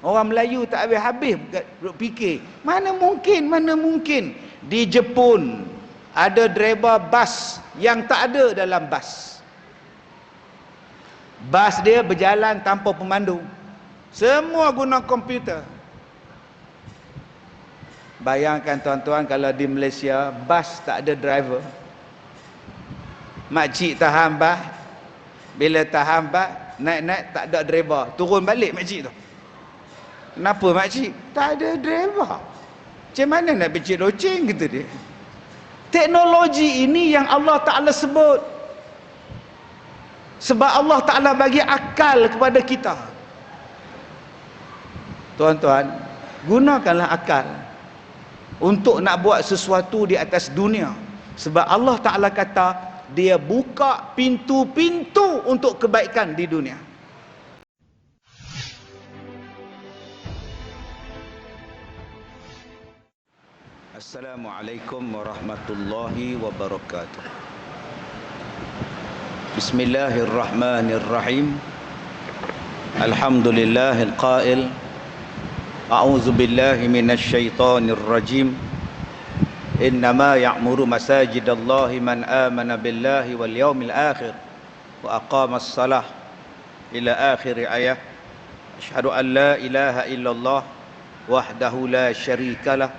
Orang Melayu tak habis-habis duk fikir, mana mungkin di Jepun ada driver bas yang tak ada dalam bas. Bas dia berjalan tanpa pemandu. Semua guna komputer. Bayangkan tuan-tuan kalau di Malaysia bas tak ada driver. Makcik tahan bas, bila tahan bas, naik-naik tak ada driver, turun balik makcik tu. Kenapa makcik? Tak ada driver. Macam mana nak becik loceng gitu dia. Teknologi ini yang Allah Ta'ala sebut. Sebab Allah Ta'ala bagi akal kepada kita. Tuan-tuan, gunakanlah akal untuk nak buat sesuatu di atas dunia. Sebab Allah Ta'ala kata, dia buka pintu-pintu untuk kebaikan di dunia. Assalamualaikum warahmatullahi wabarakatuh. Bismillahirrahmanirrahim. Alhamdulillahil qail, a'udzu billahi minasy syaithanir rajim. Innama ya'muru masajidallahi man amana billahi wal yaumil akhir wa aqamas shalah ila akhir ayat. Asyhadu an la ilaha illallah wahdahu la syarikalah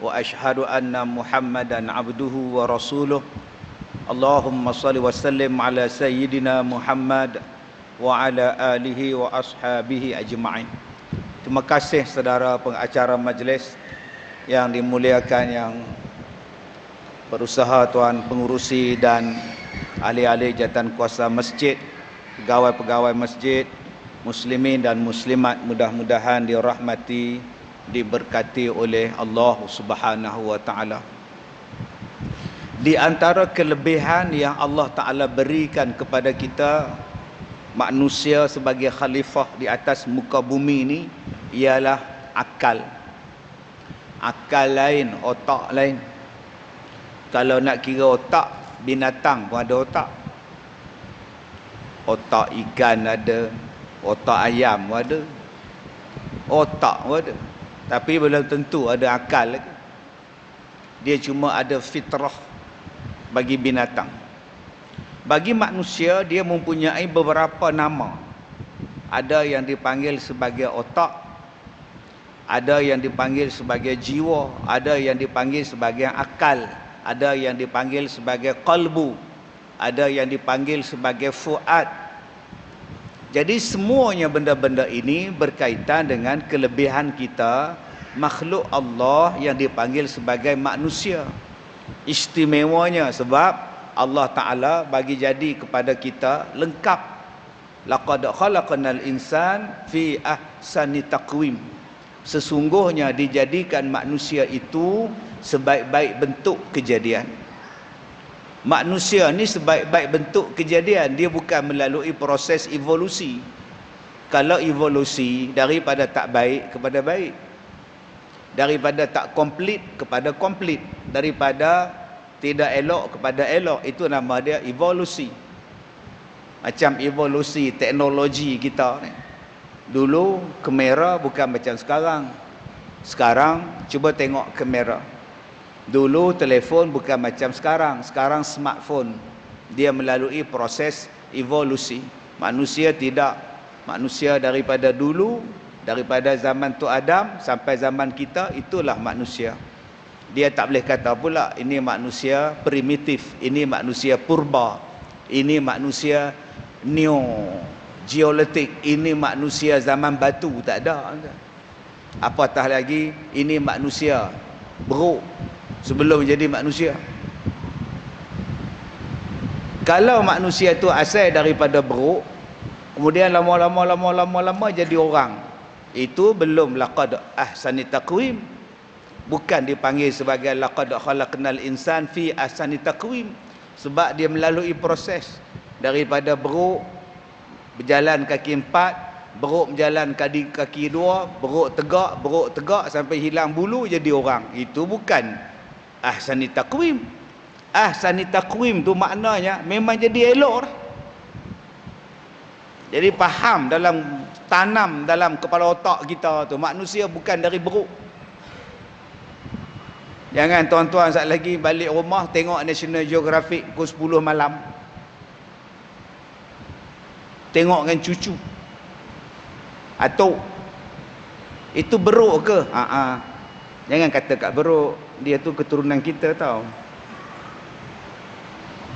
wa asyhadu anna Muhammadan abduhu wa rasuluh. Allahumma salli wa sallim ala sayyidina Muhammad wa ala alihi wa ashabihi ajma'in. Terima kasih saudara pengacara majlis yang dimuliakan, yang berusaha, tuan pengurusi dan ahli-ahli jawatan kuasa masjid, pegawai-pegawai masjid, muslimin dan muslimat, mudah-mudahan dirahmati, diberkati oleh Allah Subhanahu wa taala. Di antara kelebihan yang Allah Taala berikan kepada kita manusia sebagai khalifah di atas muka bumi ini ialah akal. Akal lain, otak lain. Kalau nak kira otak, binatang pun ada otak. Otak ikan ada, otak ayam pun ada, otak pun ada. Tapi belum tentu ada akal lagi. Dia cuma ada fitrah bagi binatang. Bagi manusia, dia mempunyai beberapa nama. Ada yang dipanggil sebagai otak, ada yang dipanggil sebagai jiwa, ada yang dipanggil sebagai akal, ada yang dipanggil sebagai qalbu, ada yang dipanggil sebagai fuad. Jadi semuanya benda-benda ini berkaitan dengan kelebihan kita, makhluk Allah yang dipanggil sebagai manusia. Istimewanya sebab Allah Ta'ala bagi jadi kepada kita lengkap. Laqad khalaqnal insan fi ahsani taqwim. Sesungguhnya dijadikan manusia itu sebaik-baik bentuk kejadian. Manusia ni sebaik-baik bentuk kejadian, dia bukan melalui proses evolusi. Kalau evolusi daripada tak baik kepada baik, daripada tak komplit kepada komplit, daripada tidak elok kepada elok, itu nama dia evolusi. Macam evolusi teknologi kita ni. Dulu kamera bukan macam sekarang. Sekarang cuba tengok kamera. Dulu telefon bukan macam sekarang. Sekarang smartphone. Dia melalui proses evolusi. Manusia tidak. Manusia daripada dulu, daripada zaman Tok Adam sampai zaman kita, itulah manusia. Dia tak boleh kata pula ini manusia primitif, ini manusia purba, ini manusia neo-geolitik, ini manusia zaman batu. Tak ada. Apatah lagi ini manusia beruk sebelum jadi manusia. Kalau manusia tu asal daripada beruk, kemudian lama-lama jadi orang, itu belum laqad ahsani taqwim. Bukan dipanggil sebagai laqad khalaqnal insan fi ahsani taqwim, sebab dia melalui proses daripada beruk berjalan kaki empat, beruk berjalan kaki dua, beruk tegak sampai hilang bulu jadi orang. Itu bukan ahsani taqwim. Ahsani taqwim tu maknanya memang jadi elok dah. Jadi faham dalam tanam dalam kepala otak kita tu, manusia bukan dari beruk. Jangan tuan-tuan saat lagi balik rumah tengok National Geographic pukul 10 malam. Tengok dengan cucu. Atau itu beruk ke? Jangan kata kat beruk, dia tu keturunan kita tau.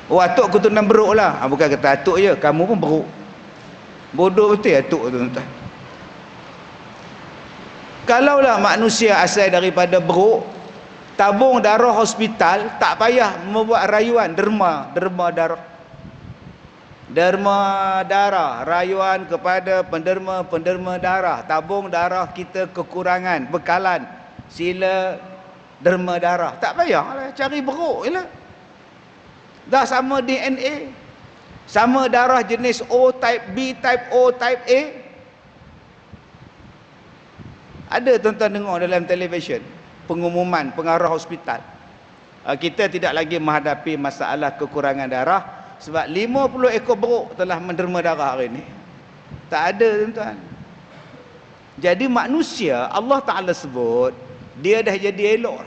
Oh, atuk keturunan beruk lah. Bukan kata atuk je, kamu pun beruk. Bodoh betul atuk tu tuan-tuan. Kalaulah manusia asal daripada beruk, tabung darah hospital tak payah membuat rayuan derma darah, rayuan kepada penderma darah. Tabung darah kita kekurangan bekalan, sila derma darah. Tak payahlah cari beruk je lah. Dah sama DNA, sama darah jenis O type, B type, O type A. Ada tuan-tuan dengar dalam televisyen pengumuman pengarah hospital, kita tidak lagi menghadapi masalah kekurangan darah sebab 50 ekor beruk telah menderma darah hari ini. Tak ada tuan-tuan. Jadi manusia Allah Ta'ala sebut dia dah jadi elok.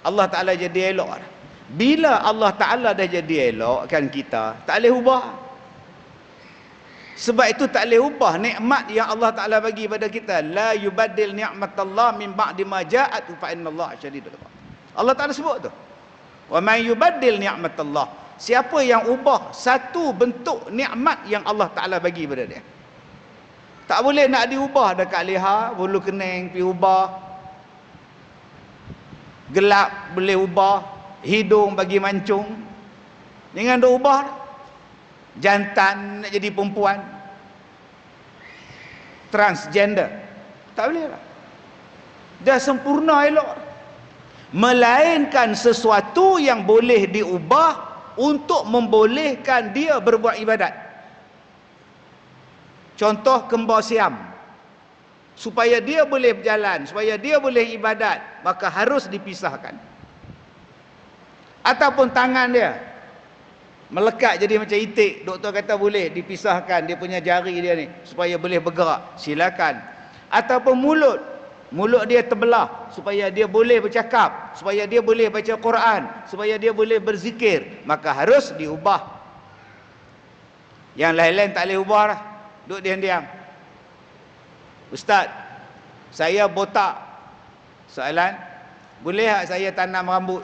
Allah Ta'ala jadi elok. Bila Allah Ta'ala dah jadi elokkan kita, tak boleh ubah. Sebab itu tak boleh ubah nikmat yang Allah Ta'ala bagi pada kita. La yubaddil ni'matallah min ba'di ma ja'at fa innallaha syadidul iqab. Allah Ta'ala sebut tu. Wa man yubaddil ni'matallah. Siapa yang ubah satu bentuk nikmat yang Allah Ta'ala bagi pada dia. Tak boleh nak diubah dekat leher, bulu kening pergi ubah. Gelap boleh ubah, hidung bagi mancung. Jangan dah ubah. Jantan nak jadi perempuan, transgender, tak boleh lah. Dah sempurna elok. Melainkan sesuatu yang boleh diubah untuk membolehkan dia berbuat ibadat. Contoh kembar siam, supaya dia boleh berjalan, supaya dia boleh ibadat, maka harus dipisahkan. Ataupun tangan dia melekat jadi macam itik, doktor kata boleh dipisahkan dia punya jari dia ni supaya boleh bergerak, silakan. Ataupun mulut dia terbelah supaya dia boleh bercakap, supaya dia boleh baca Quran, supaya dia boleh berzikir, maka harus diubah. Yang lain-lain tak boleh ubah lah, duduk diam-diam. Ustaz, saya botak. Soalan, boleh tak saya tanam rambut?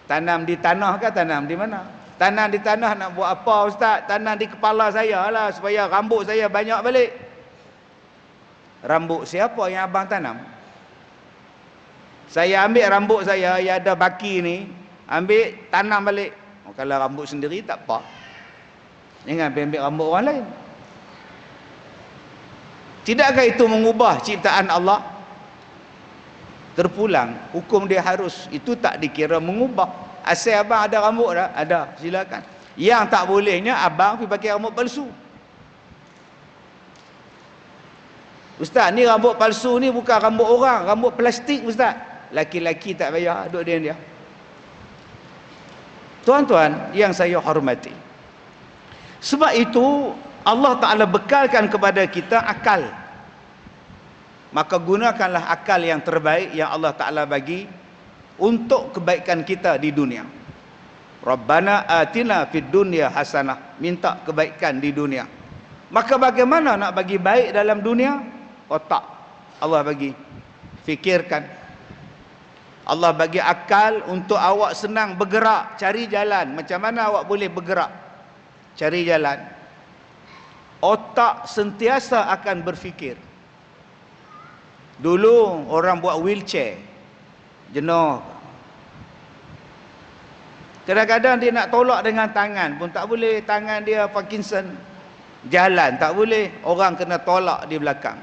Tanam di tanah ke tanam di mana? Tanam di tanah nak buat apa ustaz? Tanam di kepala saya lah supaya rambut saya banyak balik. Rambut siapa yang abang tanam? Saya ambil rambut saya yang ada baki ni, ambil tanam balik. Kalau rambut sendiri tak apa. Jangan ambil rambut orang lain. Tidakkah itu mengubah ciptaan Allah? Terpulang, hukum dia harus. Itu tak dikira mengubah. Asal abang ada rambut dah? Ada, silakan. Yang tak bolehnya abang pergi pakai rambut palsu. Ustaz, ni rambut palsu ni bukan rambut orang, rambut plastik ustaz. Laki-laki tak payah, duduk dia. Tuan-tuan yang saya hormati, sebab itu Allah Ta'ala bekalkan kepada kita akal. Maka gunakanlah akal yang terbaik yang Allah Ta'ala bagi untuk kebaikan kita di dunia. Rabbana atina fid dunya hasanah, minta kebaikan di dunia. Maka bagaimana nak bagi baik dalam dunia? Otak Allah bagi, fikirkan. Allah bagi akal untuk awak senang bergerak, cari jalan. Macam mana awak boleh bergerak? Cari jalan. Otak sentiasa akan berfikir. Dulu orang buat wheelchair, jenuh. Kadang-kadang dia nak tolak dengan tangan pun tak boleh. Tangan dia Parkinson. Jalan tak boleh, orang kena tolak di belakang.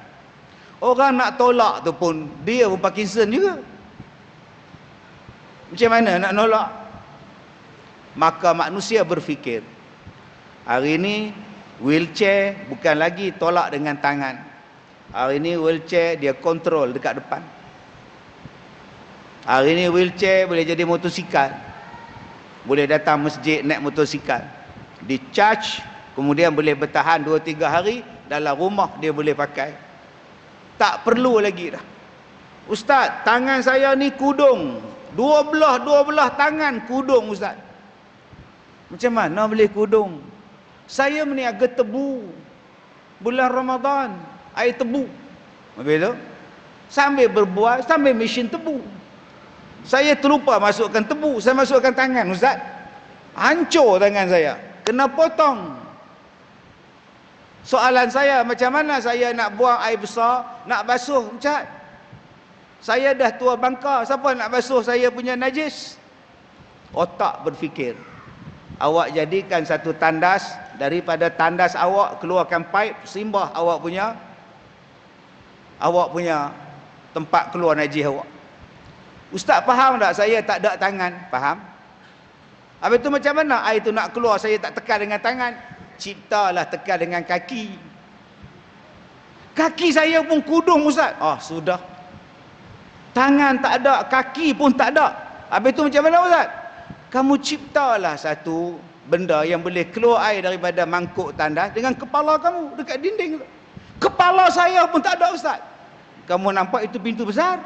Orang nak tolak tu pun dia pun Parkinson juga. Macam mana nak nolak? Maka manusia berfikir, hari ini wheelchair bukan lagi tolak dengan tangan. Hari ini wheelchair dia kontrol dekat depan. Hari ini wheelchair boleh jadi motosikal. Boleh datang masjid naik motosikal. Di charge Kemudian boleh bertahan 2-3 hari, dalam rumah dia boleh pakai. Tak perlu lagi dah. Ustaz, tangan saya ni kudung. Dua belah tangan kudung Ustaz. Macam mana boleh kudung? Saya meniaga tebu. Bulan Ramadan, air tebu. Habis tu, sambil berbual, sambil mesin tebu. Saya terlupa masukkan tebu, saya masukkan tangan Ustaz. Hancur tangan saya. Kena potong. Soalan saya, macam mana saya nak buang air besar, nak basuh Ustaz? Saya dah tua bangka, siapa nak basuh saya punya najis? Otak berfikir. Awak jadikan satu tandas, daripada tandas awak keluarkan pipe, simbah awak punya tempat keluar najis awak. Ustaz faham tak saya tak ada tangan? Faham? Habis tu macam mana air tu nak keluar, saya tak tekan dengan tangan? Ciptalah tekan dengan kaki. Kaki saya pun kudung Ustaz. Sudah. Tangan tak ada, kaki pun tak ada. Habis tu macam mana Ustaz? Kamu ciptalah satu benda yang boleh keluar air daripada mangkuk tandas dengan kepala kamu dekat dinding. Kepala saya pun tak ada Ustaz. Kamu nampak itu pintu besar?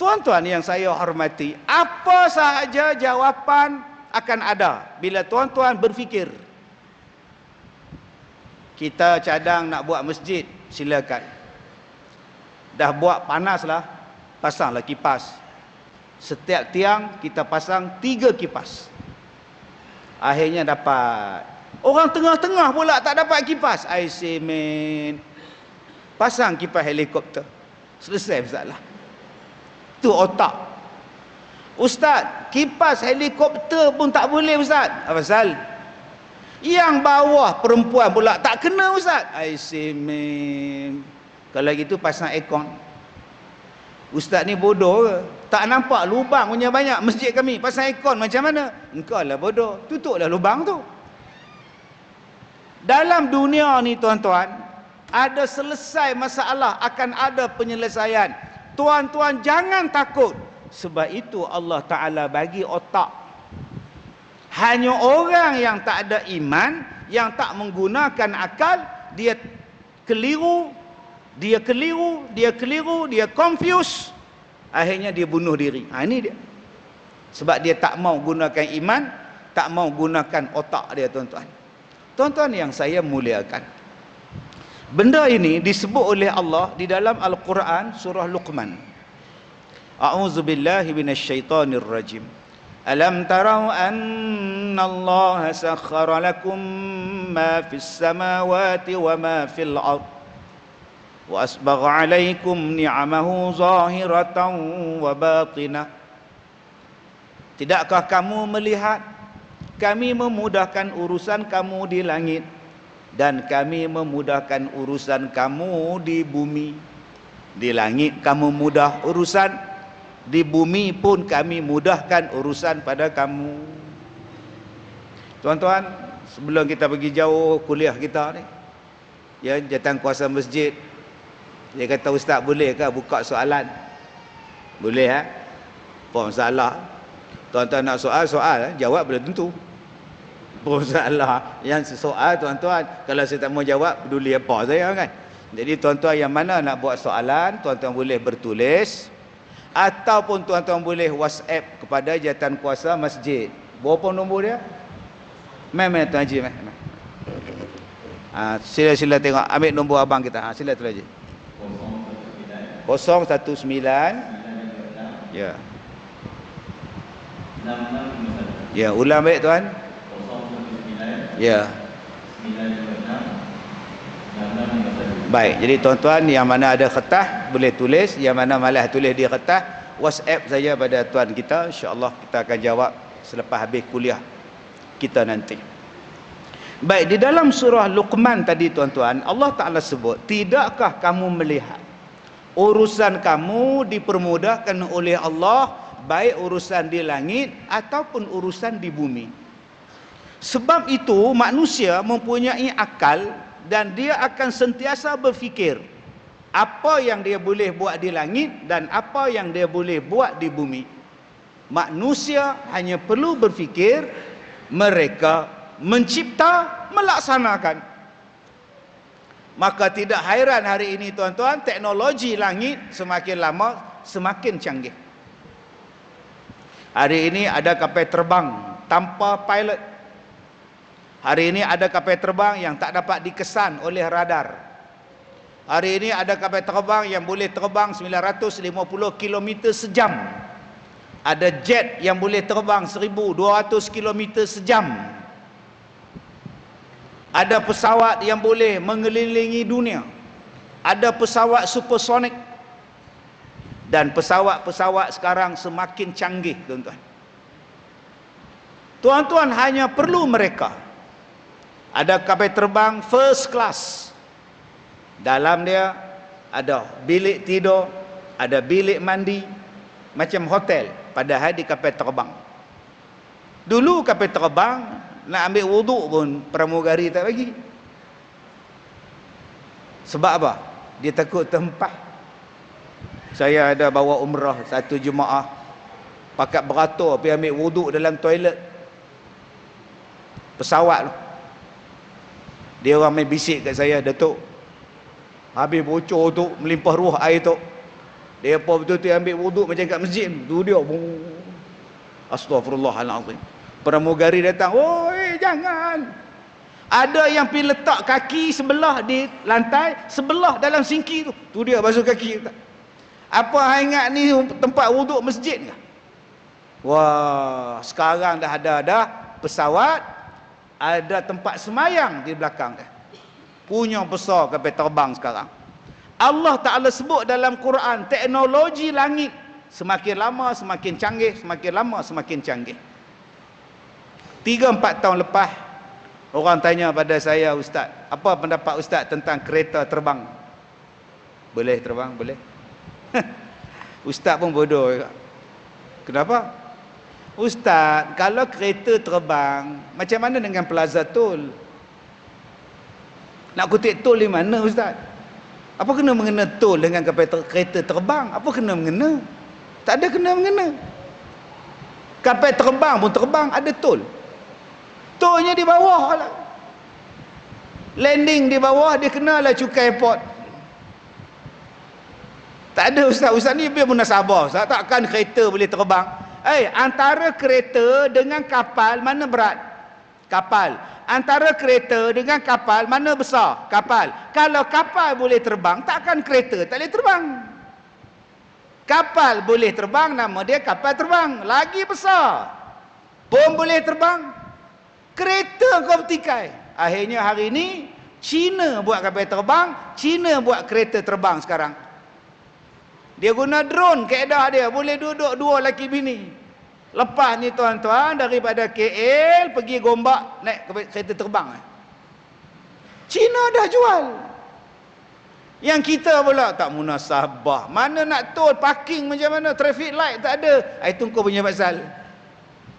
Tuan-tuan yang saya hormati, apa sahaja jawapan akan ada bila tuan-tuan berfikir. Kita cadang nak buat masjid, silakan. Dah buat panaslah, pasanglah kipas. Setiap tiang kita pasang 3 kipas. Akhirnya dapat. Orang tengah-tengah pula tak dapat kipas. I say man, pasang kipas helikopter. Selesai masalah. Tu otak. Ustaz, kipas helikopter pun tak boleh Ustaz. Apa pasal? Yang bawah perempuan pula tak kena Ustaz. I say man, kalau gitu pasang aircon. Ustaz ni bodoh ke? Tak nampak lubang punya banyak masjid kami, pasang aircon macam mana? Engkau lah bodoh, tutuplah lubang tu. Dalam dunia ni tuan-tuan, ada selesai masalah, akan ada penyelesaian. Tuan-tuan jangan takut. Sebab itu Allah Ta'ala bagi otak. Hanya orang yang tak ada iman, yang tak menggunakan akal, dia keliru, dia confuse, akhirnya dia bunuh diri. Ini dia. Sebab dia tak mau gunakan iman, tak mau gunakan otak dia tuan-tuan. Tuan-tuan yang saya muliakan, benda ini disebut oleh Allah di dalam Al-Quran surah Luqman. A'udzubillahi minasyaitonirrajim. Alam tarau anna Allah sakhkhara lakum ma fis samawati wa ma fil ard wa asbagha alaikum ni'amahu zahiratan wa batinah. Tidakkah kamu melihat kami memudahkan urusan kamu di langit dan kami memudahkan urusan kamu di bumi. Di langit kamu mudah urusan, di bumi pun kami mudahkan urusan pada kamu. Tuan-tuan, sebelum kita pergi jauh kuliah kita ni, ya, jawatankuasa masjid, dia kata, Ustaz boleh ke buka soalan? Boleh ha? Apa masalah? Tuan-tuan nak soal, jawab belum tentu. Apa masalah? Yang soal tuan-tuan, kalau saya tak mau jawab, peduli apa saya kan? Jadi tuan-tuan yang mana nak buat soalan, tuan-tuan boleh bertulis, ataupun tuan-tuan boleh WhatsApp kepada jawatankuasa masjid. Berapa nombor dia? Mai Tuan Haji, mai. Sila tengok, ambil nombor abang kita. Sila Tuan Haji. 019. Ya. Ya, ulang baik tuan. 019. Ya. Baik, jadi tuan-tuan yang mana ada kertas boleh tulis, yang mana malas tulis di kertas, WhatsApp saja pada tuan kita, insya-Allah kita akan jawab selepas habis kuliah kita nanti. Baik, di dalam surah Luqman tadi tuan-tuan, Allah Taala sebut, tidakkah kamu melihat urusan kamu dipermudahkan oleh Allah, baik urusan di langit ataupun urusan di bumi. Sebab itu manusia mempunyai akal dan dia akan sentiasa berfikir apa yang dia boleh buat di langit dan apa yang dia boleh buat di bumi. Manusia hanya perlu berfikir, mereka mencipta, melaksanakan. Maka tidak hairan hari ini tuan-tuan, teknologi langit semakin lama semakin canggih. Hari ini ada kapal terbang tanpa pilot. Hari ini ada kapal terbang yang tak dapat dikesan oleh radar. Hari ini ada kapal terbang yang boleh terbang 950 km sejam. Ada jet yang boleh terbang 1200 km sejam. Ada pesawat yang boleh mengelilingi dunia. Ada pesawat supersonik. Dan pesawat-pesawat sekarang semakin canggih, tuan-tuan. Tuan-tuan hanya perlu mereka. Ada kapal terbang first class. Dalam dia ada bilik tidur, ada bilik mandi, macam hotel, padahal di kapal terbang. Dulu kapal terbang nak ambil wuduk pun pramugari tak bagi. Sebab apa? Dia takut tempah. Saya ada bawa umrah satu jemaah, pakat beratur pergi ambil wuduk dalam toilet pesawat tu. Dia orang main bisik kat saya, Datuk, habis bocor tu, melimpah ruah air tu, dia apa betul-betul ambil wuduk macam kat masjid tu. Dia Astaghfirullahaladzim. Pramugari datang, oi jangan. Ada yang pergi letak kaki sebelah di lantai, sebelah dalam sinki tu. Tu dia basuh kaki. Apa hang ingat ni tempat wuduk masjid ke? Wah, sekarang dah ada pesawat, ada tempat semayang di belakang dia. Punya besar kapal terbang sekarang. Allah Ta'ala sebut dalam Quran, teknologi langit semakin lama semakin canggih, semakin lama semakin canggih. 3-4 tahun lepas, orang tanya pada saya, Ustaz, apa pendapat Ustaz tentang kereta terbang? Boleh terbang? Boleh. Ustaz pun bodoh juga. Kenapa? Ustaz, kalau kereta terbang, macam mana dengan Plaza Tol? Nak kutip tol di mana, Ustaz? Apa kena mengena tol dengan kereta terbang? Apa kena mengena? Tak ada kena mengena. Kapal terbang pun terbang, ada tol. Tolnya di bawah lah. Landing di bawah, dia kenalah cukai airport. Tak ada, Ustaz. Ustaz ni biar munasabah. Ustaz, takkan kereta boleh terbang? Antara kereta dengan kapal, mana berat? Kapal. Antara kereta dengan kapal, mana besar? Kapal. Kalau kapal boleh terbang, takkan kereta tak boleh terbang. Kapal boleh terbang, nama dia kapal terbang. Lagi besar. Bom boleh terbang. Kereta kau bertikai. Akhirnya hari ini, China buat kapal terbang, China buat kereta terbang sekarang. Dia guna drone, kaedah dia. Boleh duduk dua laki bini. Lepas ni tuan-tuan, daripada KL pergi Gombak, naik kereta terbang. China dah jual. Yang kita pula tak munasabah. Mana nak tol, parking macam mana, traffic light tak ada. Itu kau punya pasal.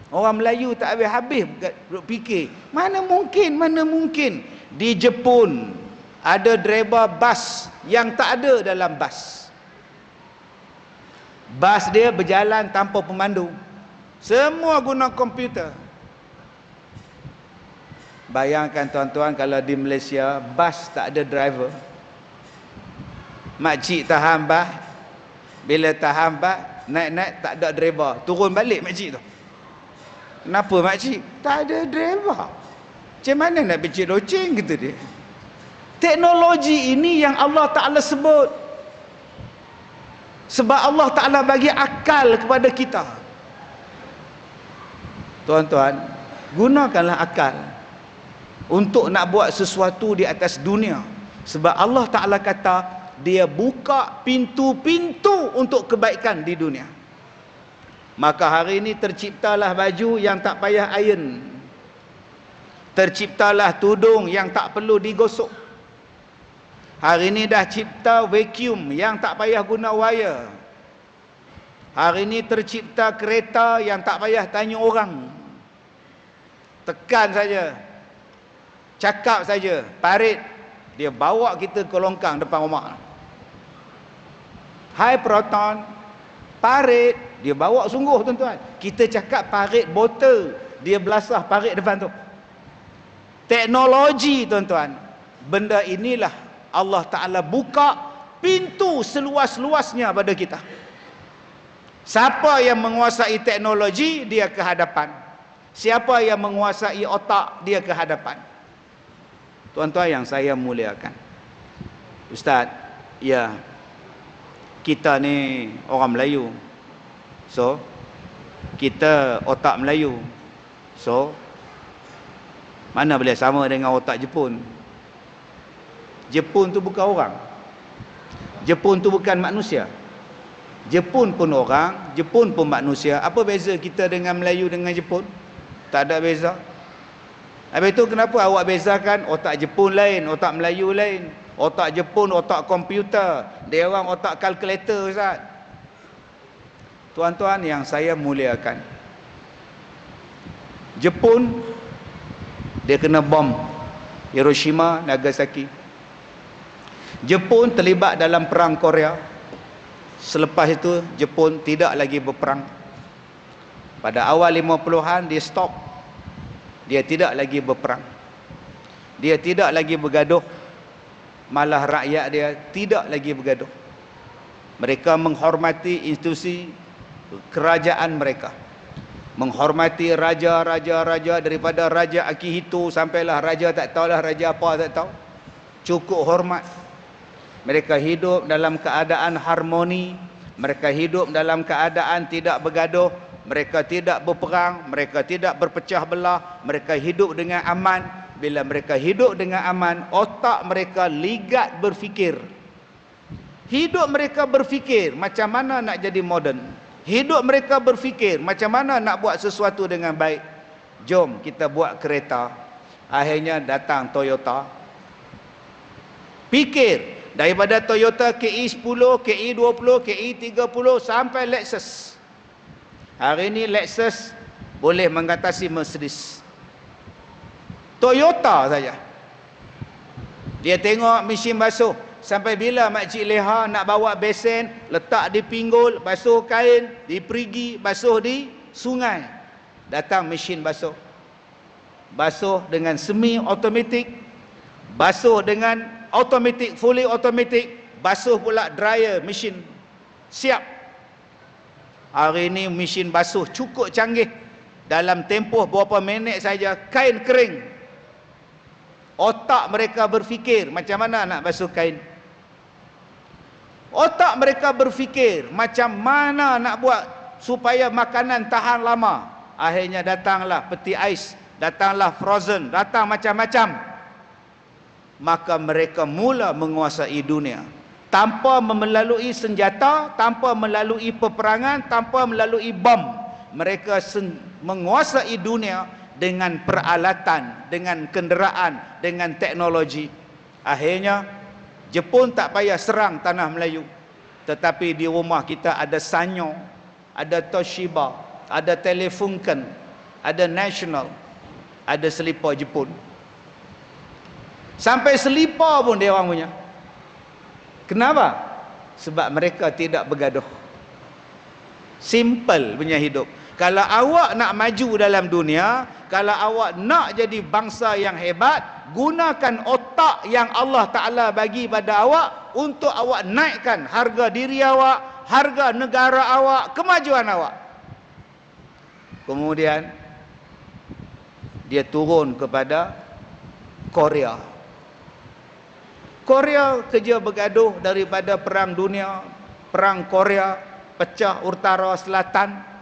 Orang Melayu tak habis-habis fikir. Mana mungkin. Di Jepun ada driver bas yang tak ada dalam bas. Bas dia berjalan tanpa pemandu. Semua guna komputer. Bayangkan tuan-tuan, kalau di Malaysia bas tak ada driver. Makcik tahan bas. Bila tahan bas, naik-naik tak ada driver. Turun balik makcik tu. Kenapa makcik? Tak ada driver. Macam mana nak becik loceng, kata dia. Teknologi ini yang Allah Ta'ala sebut. Sebab Allah Ta'ala bagi akal kepada kita. Tuan-tuan, gunakanlah akal untuk nak buat sesuatu di atas dunia. Sebab Allah Ta'ala kata, dia buka pintu-pintu untuk kebaikan di dunia. Maka hari ini terciptalah baju yang tak payah iron. Terciptalah tudung yang tak perlu digosok. Hari ini dah cipta vacuum yang tak payah guna wire. Hari ini tercipta kereta yang tak payah tanya orang. Tekan saja. Cakap saja. Parit. Dia bawa kita ke longkang depan rumah. High proton. Parit. Dia bawa sungguh, tuan-tuan. Kita cakap parit botol. Dia belasah parit depan tu. Teknologi, tuan-tuan, benda inilah Allah Ta'ala buka pintu seluas-luasnya pada kita. Siapa yang menguasai teknologi, dia ke hadapan. Siapa yang menguasai otak, dia ke hadapan. Tuan-tuan yang saya muliakan, Ustaz, ya, kita ni orang Melayu, so kita otak Melayu, so mana boleh sama dengan otak Jepun? Jepun tu bukan orang, Jepun tu bukan manusia. Jepun pun orang, Jepun pun manusia. Apa beza kita dengan Melayu dengan Jepun? Tak ada beza. Habis itu kenapa awak bezakan otak Jepun lain, otak Melayu lain? Otak Jepun otak komputer, dia orang otak kalkulator, Ustaz. Tuan-tuan yang saya muliakan, Jepun dia kena bom Hiroshima, Nagasaki. Jepun terlibat dalam perang Korea. Selepas itu Jepun tidak lagi berperang. Pada awal 50-an dia stop. Dia tidak lagi berperang. Dia tidak lagi bergaduh. Malah rakyat dia tidak lagi bergaduh. Mereka menghormati institusi kerajaan mereka. Menghormati raja-raja daripada Raja Akihito sampailah raja tak tahulah raja apa tak tahu. Cukup hormat. Mereka hidup dalam keadaan harmoni. Mereka hidup dalam keadaan tidak bergaduh. Mereka tidak berperang. Mereka tidak berpecah belah. Mereka hidup dengan aman. Bila mereka hidup dengan aman, otak mereka ligat berfikir. Hidup mereka berfikir macam mana nak jadi moden. Hidup mereka berfikir macam mana nak buat sesuatu dengan baik. Jom kita buat kereta. Akhirnya datang Toyota. Fikir. Daripada Toyota KI10, KI20, KI30 sampai Lexus. Hari ini Lexus boleh mengatasi Mercedes. Toyota saja. Dia tengok mesin basuh. Sampai bila Makcik Leha nak bawa besen, letak di pinggul, basuh kain, di perigi, basuh di sungai. Datang mesin basuh. Basuh dengan semi automatic, basuh dengan automatic, fully automatic, basuh pula dryer, mesin siap. Hari ini mesin basuh cukup canggih. Dalam tempoh berapa minit saja kain kering. Otak mereka berfikir macam mana nak basuh kain. Otak mereka berfikir macam mana nak buat supaya makanan tahan lama. Akhirnya datanglah peti ais, datanglah frozen, datang macam-macam. Maka mereka mula menguasai dunia. Tanpa melalui senjata, tanpa melalui peperangan, tanpa melalui bom. Mereka menguasai dunia dengan peralatan, dengan kenderaan, dengan teknologi. Akhirnya Jepun tak payah serang tanah Melayu. Tetapi di rumah kita ada Sanyo, ada Toshiba, ada Telefunken, ada National, ada selipar Jepun. Sampai selipar pun dia orang punya. Kenapa? Sebab mereka tidak bergaduh. Simple punya hidup. Kalau awak nak maju dalam dunia, kalau awak nak jadi bangsa yang hebat, gunakan otak yang Allah Ta'ala bagi pada awak untuk awak naikkan harga diri awak, harga negara awak, kemajuan awak. Kemudian dia turun kepada Korea. Korea kerja bergaduh daripada perang dunia, perang Korea, pecah utara selatan.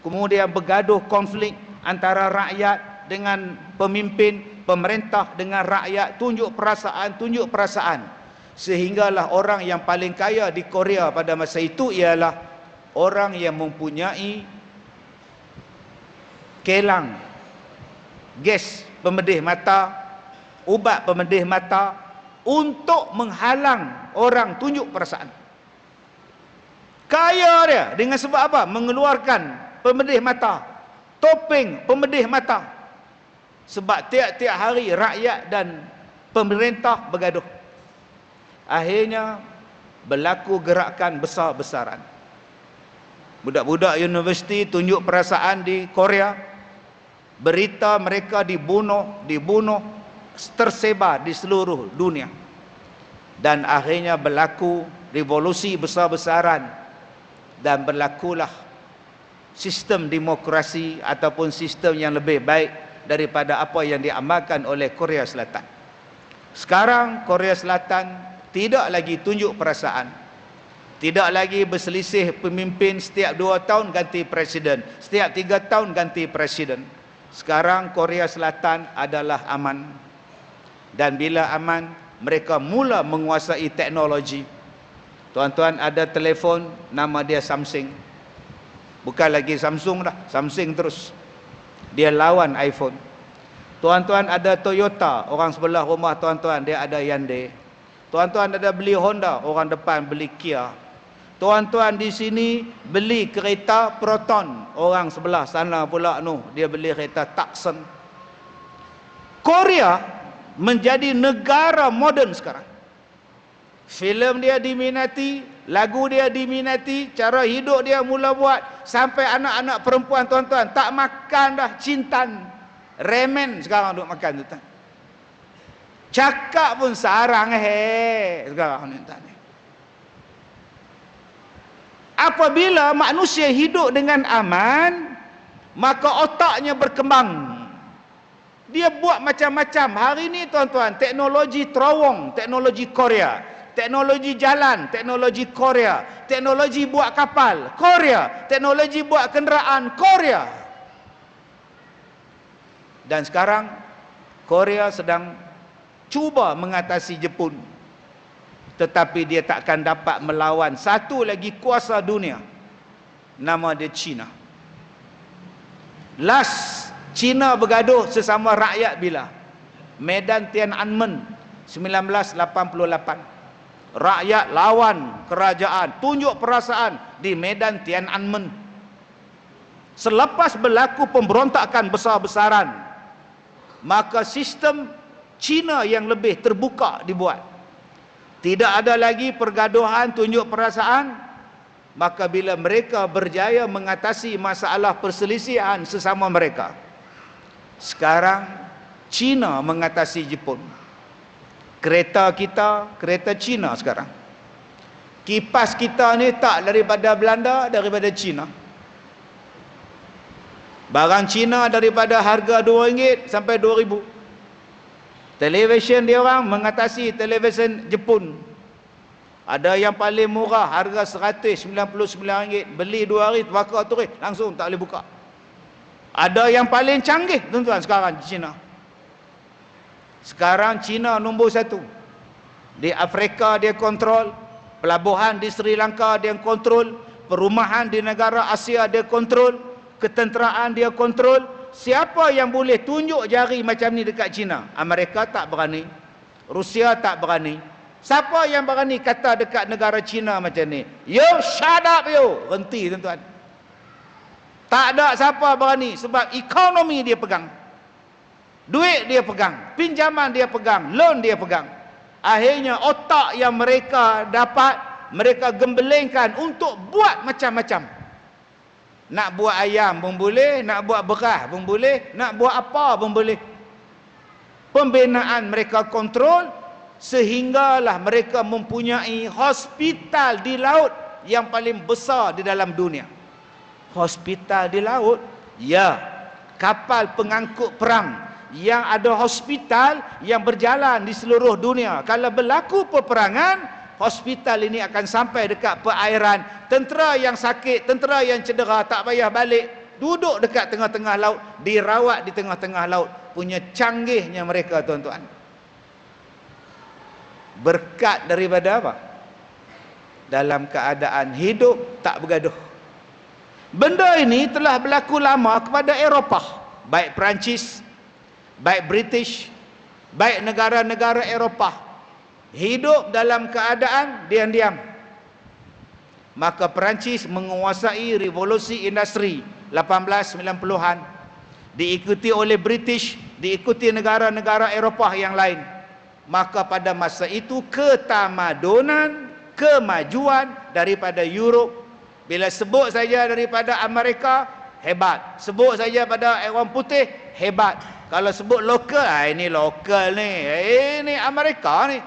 Kemudian bergaduh konflik antara rakyat dengan pemimpin, pemerintah dengan rakyat, tunjuk perasaan. Sehinggalah orang yang paling kaya di Korea pada masa itu ialah orang yang mempunyai kelang, gas pemedih mata, ubat pemedih mata untuk menghalang orang tunjuk perasaan. Kaya dia dengan sebab apa? Mengeluarkan pemedih mata, topeng pemedih mata. Sebab tiap-tiap hari rakyat dan pemerintah bergaduh. Akhirnya berlaku gerakan besar-besaran. Budak-budak universiti tunjuk perasaan di Korea. Berita mereka dibunuh tersebar di seluruh dunia. Dan akhirnya berlaku revolusi besar-besaran dan berlakulah sistem demokrasi ataupun sistem yang lebih baik daripada apa yang diamalkan oleh Korea Selatan. Sekarang Korea Selatan tidak lagi tunjuk perasaan, tidak lagi berselisih pemimpin, setiap 2 tahun ganti presiden, setiap 3 tahun ganti presiden. Sekarang Korea Selatan adalah aman. Dan bila aman, mereka mula menguasai teknologi. Tuan-tuan ada telefon, nama dia Samsung. Bukan lagi Samsung dah, Samsung terus. Dia lawan iPhone. Tuan-tuan ada Toyota, orang sebelah rumah tuan-tuan dia ada Hyundai. Tuan-tuan ada beli Honda, orang depan beli Kia. Tuan-tuan di sini beli kereta Proton, orang sebelah sana pula dia beli kereta Tucson. Korea menjadi negara moden sekarang. Filem dia diminati, lagu dia diminati, cara hidup dia mula buat, sampai anak-anak perempuan tuan-tuan tak makan dah cintan, remen sekarang duk makan tuan. Cakap pun sarang sekarang ni tuan. Apabila manusia hidup dengan aman, maka otaknya berkembang. Dia buat macam-macam. Hari ni tuan-tuan, teknologi terowong, teknologi Korea. Teknologi jalan, teknologi Korea. Teknologi buat kapal, Korea. Teknologi buat kenderaan, Korea. Dan sekarang Korea sedang cuba mengatasi Jepun. Tetapi dia takkan dapat melawan satu lagi kuasa dunia. Nama dia China. Last China bergaduh sesama rakyat bila? Medan Tiananmen 1988. Rakyat lawan kerajaan, tunjuk perasaan di Medan Tiananmen. Selepas berlaku pemberontakan besar-besaran, maka sistem China yang lebih terbuka dibuat. Tidak ada lagi pergaduhan tunjuk perasaan. Maka bila mereka berjaya mengatasi masalah perselisihan sesama mereka, sekarang China mengatasi Jepun. Kereta kita, kereta China sekarang. Kipas kita ni tak daripada Belanda, daripada China. Barang China daripada harga RM2 sampai RM2,000. Televisyen dia orang mengatasi televisyen Jepun. Ada yang paling murah, harga RM199, beli 2 hari terbakar terus, langsung tak boleh buka. Ada yang paling canggih tuan-tuan sekarang China. Sekarang China nombor 1. Di Afrika dia kontrol, pelabuhan di Sri Lanka dia kontrol, perumahan di negara Asia dia kontrol, ketenteraan dia kontrol. Siapa yang boleh tunjuk jari macam ni dekat China? Amerika tak berani, Rusia tak berani. Siapa yang berani kata dekat negara China macam ni? You shut up you. Henti tuan-tuan. Tak ada siapa berani, sebab ekonomi dia pegang, duit dia pegang, pinjaman dia pegang, loan dia pegang. Akhirnya otak yang mereka dapat, mereka gembelengkan untuk buat macam-macam. Nak buat ayam pun boleh, nak buat beras pun boleh, nak buat apa pun boleh. Pembinaan mereka kontrol, sehinggalah mereka mempunyai hospital di laut yang paling besar di dalam dunia. Hospital di laut? Ya, kapal pengangkut perang yang ada hospital yang berjalan di seluruh dunia. Kalau berlaku peperangan, hospital ini akan sampai dekat perairan. Tentera yang sakit, tentera yang cedera tak payah balik, duduk dekat tengah-tengah laut, dirawat di tengah-tengah laut. Punya canggihnya mereka tuan-tuan. Berkat daripada apa? Dalam keadaan hidup tak bergaduh. Benda ini telah berlaku lama kepada Eropah, baik Perancis, baik British, baik negara-negara Eropah. Hidup dalam keadaan diam-diam. Maka Perancis menguasai revolusi industri 1890-an, diikuti oleh British, diikuti negara-negara Eropah yang lain. Maka pada masa itu ketamadunan, kemajuan daripada Europe, bila sebut saja daripada Amerika, hebat. Sebut saja pada orang putih, hebat. Kalau sebut lokal, ini lokal ni, ini Amerika ni.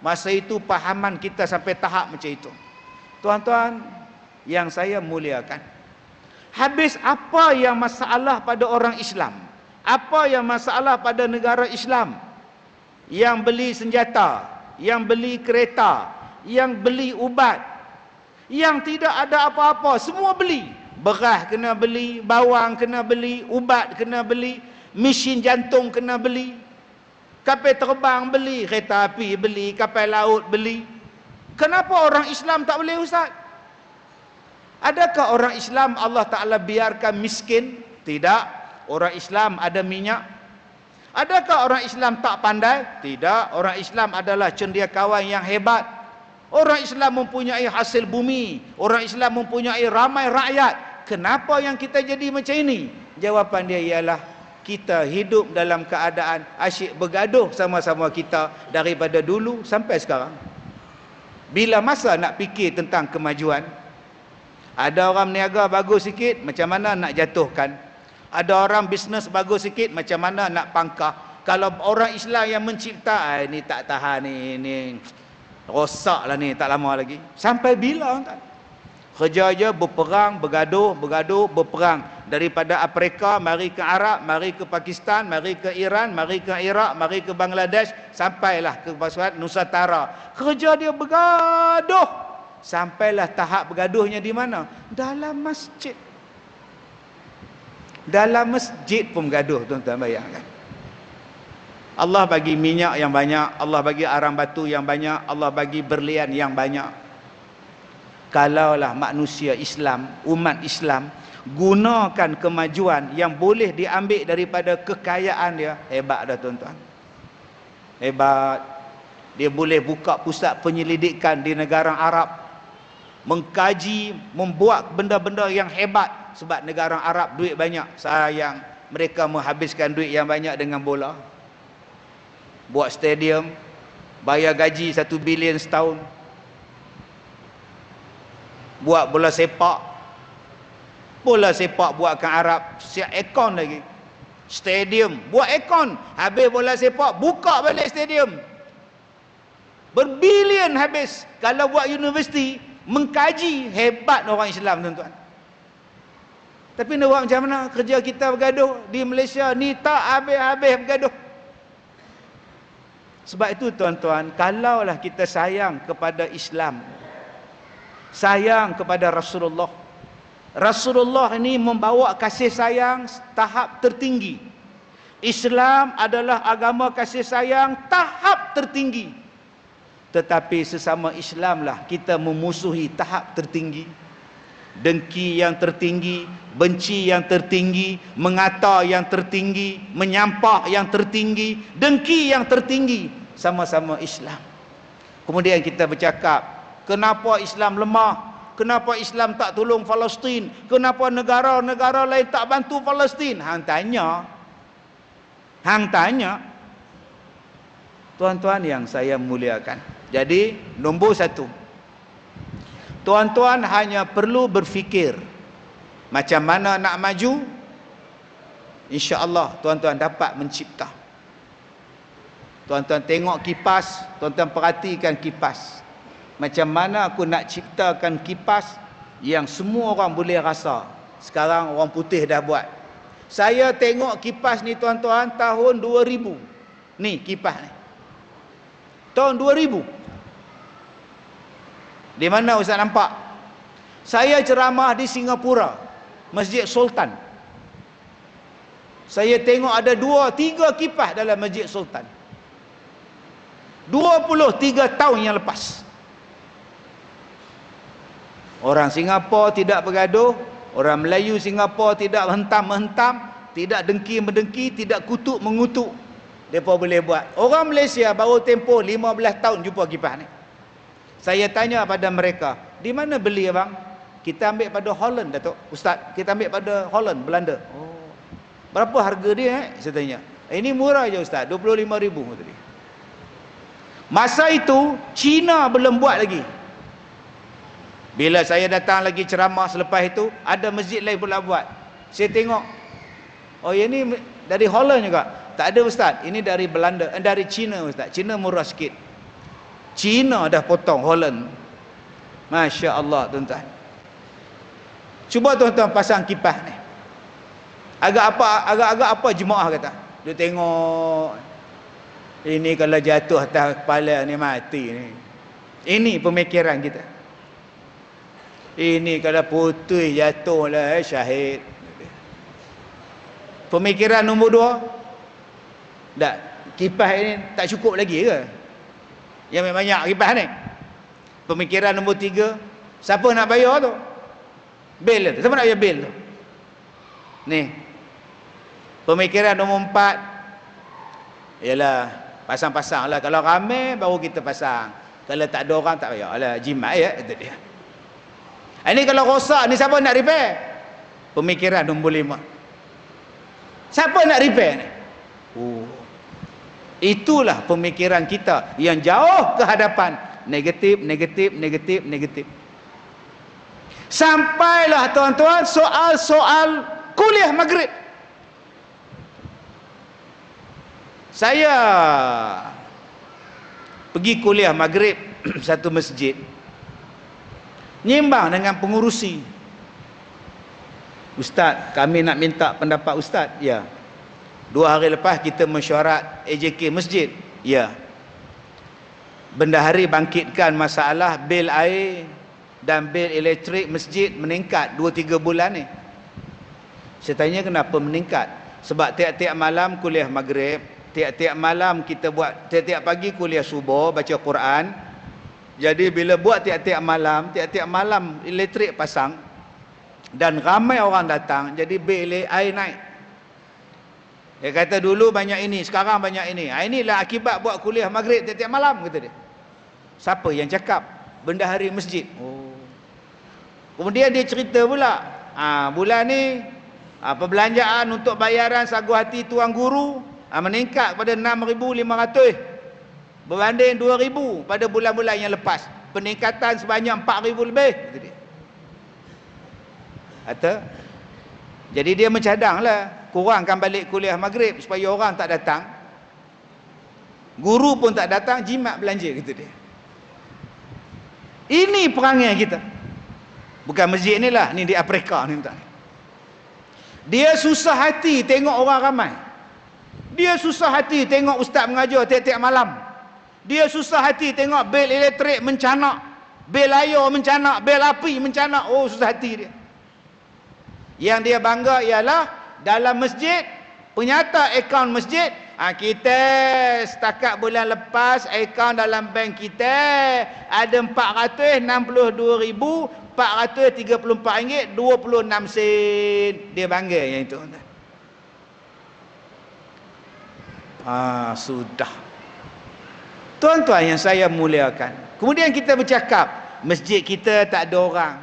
Masa itu pahaman kita sampai tahap macam itu. Tuan-tuan yang saya muliakan, habis apa yang masalah pada orang Islam? Apa yang masalah pada negara Islam? Yang beli senjata, yang beli kereta, yang beli ubat, yang tidak ada apa-apa, semua beli. Beras kena beli, bawang kena beli, ubat kena beli, mesin jantung kena beli, kapal terbang beli, kereta api beli, kapal laut beli. Kenapa orang Islam tak boleh, Ustaz? Adakah orang Islam Allah Ta'ala biarkan miskin? Tidak. Orang Islam ada minyak. Adakah orang Islam tak pandai? Tidak. Orang Islam adalah cendekiawan yang hebat. Orang Islam mempunyai hasil bumi. Orang Islam mempunyai ramai rakyat. Kenapa yang kita jadi macam ini? Jawapan dia ialah kita hidup dalam keadaan asyik bergaduh sama-sama kita daripada dulu sampai sekarang. Bila masa nak fikir tentang kemajuan, ada orang niaga bagus sikit, macam mana nak jatuhkan. Ada orang bisnes bagus sikit, macam mana nak pangkah. Kalau orang Islam yang mencipta, ini tak tahan ni rosak lah ni, tak lama lagi. Sampai bila? Kerja je berperang, bergaduh, berperang. Daripada Afrika, mari ke Arab, mari ke Pakistan, mari ke Iran, mari ke Iraq, mari ke Bangladesh, sampailah ke Nusantara. Kerja dia bergaduh. Sampailah tahap bergaduhnya di mana? Dalam masjid. Dalam masjid pun bergaduh, tuan-tuan bayangkan. Allah bagi minyak yang banyak, Allah bagi arang batu yang banyak, Allah bagi berlian yang banyak. Kalaulah manusia Islam, umat Islam, gunakan kemajuan yang boleh diambil daripada kekayaan dia, hebat dah tuan-tuan. Hebat. Dia boleh buka pusat penyelidikan di negara Arab, mengkaji, membuat benda-benda yang hebat. Sebab negara Arab duit banyak, sayang mereka menghabiskan duit yang banyak dengan bola. Buat stadium, bayar gaji 1 bilion setahun. Buat bola sepak. Bola sepak buatkan Arab, siap ekon lagi. Stadium, buat ekon. Habis bola sepak, buka balik stadium. Berbilion habis. Kalau buat universiti, mengkaji, hebat orang Islam, tuan-tuan. Tapi nak buat macam mana? Kerja kita bergaduh. Di Malaysia ni tak habis-habis bergaduh. Sebab itu tuan-tuan, kalaulah kita sayang kepada Islam, sayang kepada Rasulullah, Rasulullah ini membawa kasih sayang tahap tertinggi. Islam adalah agama kasih sayang tahap tertinggi. Tetapi sesama Islamlah kita memusuhi tahap tertinggi. Dengki yang tertinggi, benci yang tertinggi, mengata yang tertinggi, menyampah yang tertinggi, dengki yang tertinggi, sama-sama Islam. Kemudian kita bercakap, kenapa Islam lemah? Kenapa Islam tak tolong Palestin? Kenapa negara-negara lain tak bantu Palestin? Hang tanya. Tuan-tuan yang saya muliakan. Jadi, nombor 1. Tuan-tuan hanya perlu berfikir macam mana nak maju. InsyaAllah tuan-tuan dapat mencipta. Tuan-tuan tengok kipas, tuan-tuan perhatikan kipas. Macam mana aku nak ciptakan kipas yang semua orang boleh rasa. Sekarang orang putih dah buat. Saya tengok kipas ni tuan-tuan tahun 2000. Ni kipas ni. Tahun 2000. Di mana Ustaz nampak? Saya ceramah di Singapura, Masjid Sultan. Saya tengok ada 2-3 kipas dalam Masjid Sultan. 23 tahun yang lepas. Orang Singapura tidak bergaduh, orang Melayu Singapura tidak hentam-hentam, tidak dengki-mendengki, tidak kutuk-mengutuk. Mereka boleh buat. Orang Malaysia baru tempoh 15 tahun jumpa kipas ni. Saya tanya pada mereka, di mana beli abang? Kita ambil pada Holland, Datuk. Ustaz, kita ambil pada Holland, Belanda. Oh. Berapa harga dia? Saya tanya. Ini murah je Ustaz, 25,000 tadi. Masa itu, Cina belum buat lagi. Bila saya datang lagi ceramah selepas itu, ada masjid lain pula buat. Saya tengok, oh ini Dari Holland juga. Tak ada ustaz. Ini dari Belanda, dari Cina ustaz. Cina murah sikit. Cina dah potong Holland. Masya Allah tuan-tuan. Cuba tuan-tuan pasang kipas ni. Agak-agak apa jemaah kata. Dia tengok. Ini kalau jatuh atas kepala ni mati ni. Ini pemikiran kita. Ini kalau putih jatuh lah syahid. Pemikiran nombor 2. Tak, kipas ini tak cukup lagi ke? Yang banyak kipas ni. Pemikiran nombor 3, siapa nak bayar tu? Bil tu. Siapa nak bayar bil tu? Ni. Pemikiran nombor 4, ialah pasang-pasang lah. Kalau ramai baru kita pasang. Kalau tak ada orang tak payah lah. Jimat ya. Itu dia. Ini kalau rosak ni siapa nak repair? Pemikiran nombor 5. Siapa nak repair ni? Itulah pemikiran kita yang jauh ke hadapan. Negatif, negatif, negatif, negatif. Sampailah tuan-tuan soal-soal kuliah maghrib. Saya pergi kuliah maghrib satu masjid, nyimbang dengan pengurusi. Ustaz, kami nak minta pendapat ustaz. Ya. 2 hari lepas kita mesyuarat AJK masjid. Ya. Bendahari bangkitkan masalah bil air dan bil elektrik masjid meningkat 2-3 bulan ni. Saya tanya kenapa meningkat? Sebab tiap-tiap malam kuliah maghrib, tiap-tiap malam kita buat, tiap-tiap pagi kuliah subuh baca Quran. Jadi bila buat tiap-tiap malam elektrik pasang dan ramai orang datang, jadi bil air naik. Dia kata dulu banyak ini, sekarang banyak ini. Inilah akibat buat kuliah maghrib tiap-tiap malam, kata dia. Siapa yang cakap? Bendahari masjid. Kemudian dia cerita pula, bulan ni perbelanjaan untuk bayaran sagu hati tuan guru meningkat pada 6,500 berbanding 2,000 pada bulan-bulan yang lepas. Peningkatan sebanyak 4,000 lebih, kata dia. Jadi dia mencadanglah, kurangkan balik kuliah maghrib supaya orang tak datang. Guru pun tak datang, jimat belanja, kata dia. Ini perangai kita. Bukan masjid ni lah, ni di Afrika ni. Dia susah hati tengok orang ramai. Dia susah hati tengok ustaz mengajar tiap-tiap malam. Dia susah hati tengok bil elektrik mencanak, bil air mencanak, bil api mencanak. Susah hati dia. Yang dia bangga ialah dalam masjid, penyata akaun masjid, kita setakat bulan lepas akaun dalam bank kita ada RM462,434.26. Dia bangga yang itu. Sudah. Tuan-tuan yang saya muliakan. Kemudian kita bercakap, masjid kita tak ada orang.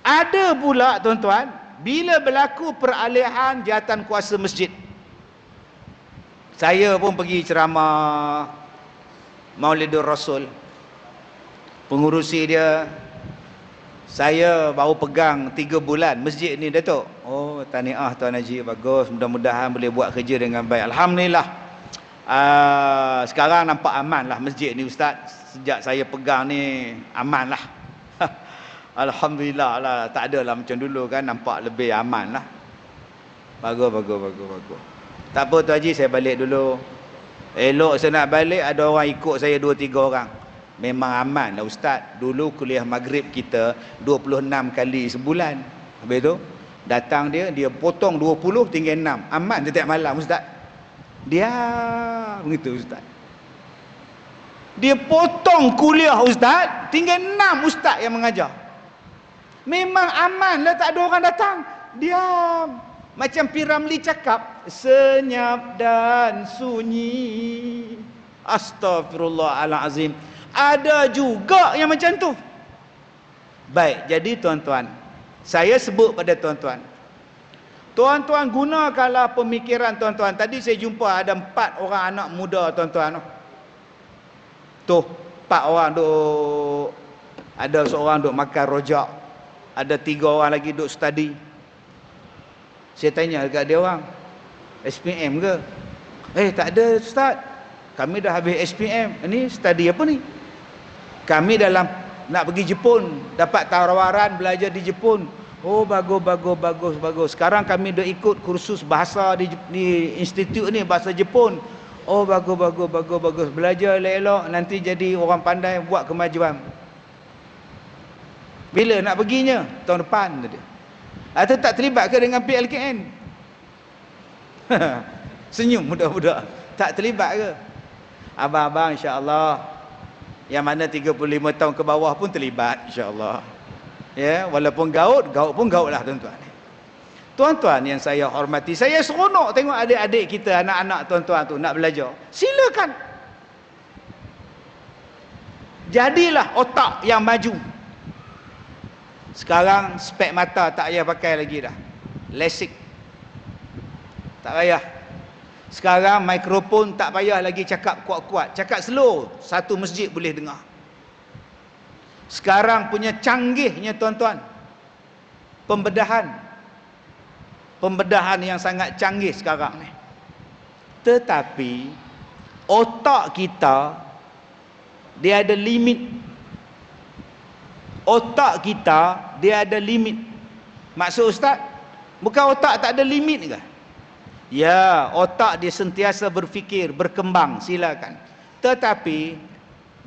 Ada pula tuan-tuan, bila berlaku peralihan jawatan kuasa masjid. Saya pun pergi ceramah Maulidur Rasul. Pengurusi dia, saya baru pegang 3 bulan masjid ni, Datuk. Tahniah Tuan Haji, bagus. Mudah-mudahan boleh buat kerja dengan baik. Alhamdulillah. Sekarang nampak aman lah masjid ni ustaz. Sejak saya pegang ni aman lah. Alhamdulillah lah. Tak ada lah macam dulu kan. Nampak lebih aman lah. Bagus. Tak apa Tuan Haji, saya balik dulu. Elok saya nak balik, ada orang ikut saya 2-3 orang. Memang aman lah ustaz. Dulu kuliah maghrib kita 26 kali sebulan. Habis tu datang dia potong 20 tinggal 6. Aman setiap malam ustaz. Dia begitu ustaz. Dia potong kuliah ustaz, tinggal 6 ustaz yang mengajar. Memang aman lah, tak ada orang datang. Diam. Macam Piramli cakap, senyap dan sunyi. Astaghfirullahalazim. Ada juga yang macam tu. Baik, jadi tuan-tuan, saya sebut pada tuan-tuan, tuan-tuan gunakanlah pemikiran tuan-tuan. Tadi saya jumpa ada 4 orang anak muda tuan-tuan. Tuh, 4 orang duk, ada seorang duk makan rojak, ada 3 orang lagi duk study. Saya tanya dekat dia orang, SPM ke? Tak ada Ustaz. Kami dah habis SPM. Ini study apa ni? Kami dalam nak pergi Jepun, dapat tawaran belajar di Jepun. Oh, bagus. Sekarang kami dah ikut kursus bahasa di institut ni, bahasa Jepun. Oh, bagus. Belajar elok-elok, nanti jadi orang pandai, buat kemajuan. Bila nak perginya? Tahun depan tadi. Atau tak terlibat ke dengan PLKN? Senyum budak-budak. Tak terlibat ke? Abang-abang insya-Allah yang mana 35 tahun ke bawah pun terlibat insya-Allah. Ya, walaupun gaut pun gautlah tuan-tuan. Tuan-tuan yang saya hormati, saya seronok tengok adik-adik kita, anak-anak tuan-tuan tu nak belajar. Silakan. Jadilah otak yang maju. Sekarang spek mata tak payah pakai lagi dah. LASIK. Tak payah. Sekarang mikrofon tak payah lagi cakap kuat-kuat. Cakap slow, satu masjid boleh dengar. Sekarang punya canggihnya tuan-tuan, pembedahan yang sangat canggih sekarang ni. Tetapi otak kita dia ada limit. Otak kita dia ada limit. Maksud Ustaz, bukan otak tak ada limit ke? Ya, otak dia sentiasa berfikir, berkembang, silakan. Tetapi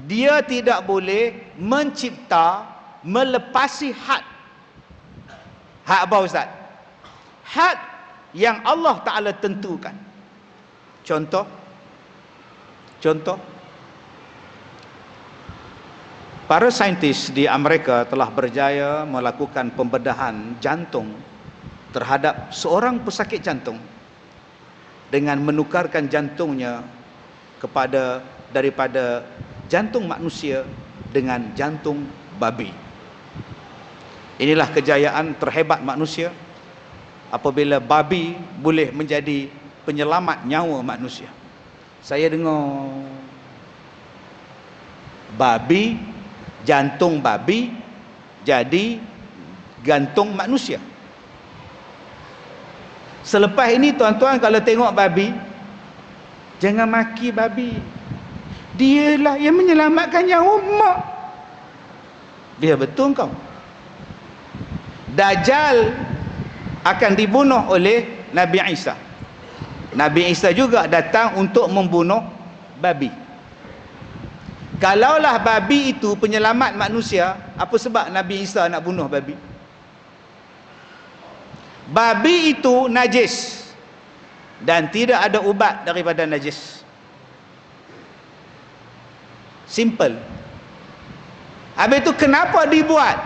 dia tidak boleh mencipta, melepasi had. Had apa Ustaz? Had yang Allah Ta'ala tentukan. Contoh para saintis di Amerika telah berjaya melakukan pembedahan jantung terhadap seorang pesakit jantung dengan menukarkan jantungnya daripada jantung manusia dengan jantung babi. Inilah kejayaan terhebat manusia apabila babi boleh menjadi penyelamat nyawa manusia. Saya dengar babi, jantung babi jadi gantung manusia. Selepas ini tuan-tuan kalau tengok babi, jangan maki babi. Dialah yang menyelamatkan nyawa mak. Biar betul kau. Dajjal akan dibunuh oleh Nabi Isa. Nabi Isa juga datang untuk membunuh babi. Kalaulah babi itu penyelamat manusia, apa sebab Nabi Isa nak bunuh babi? Babi itu najis dan tidak ada ubat daripada najis. Simple. Habis itu kenapa dibuat?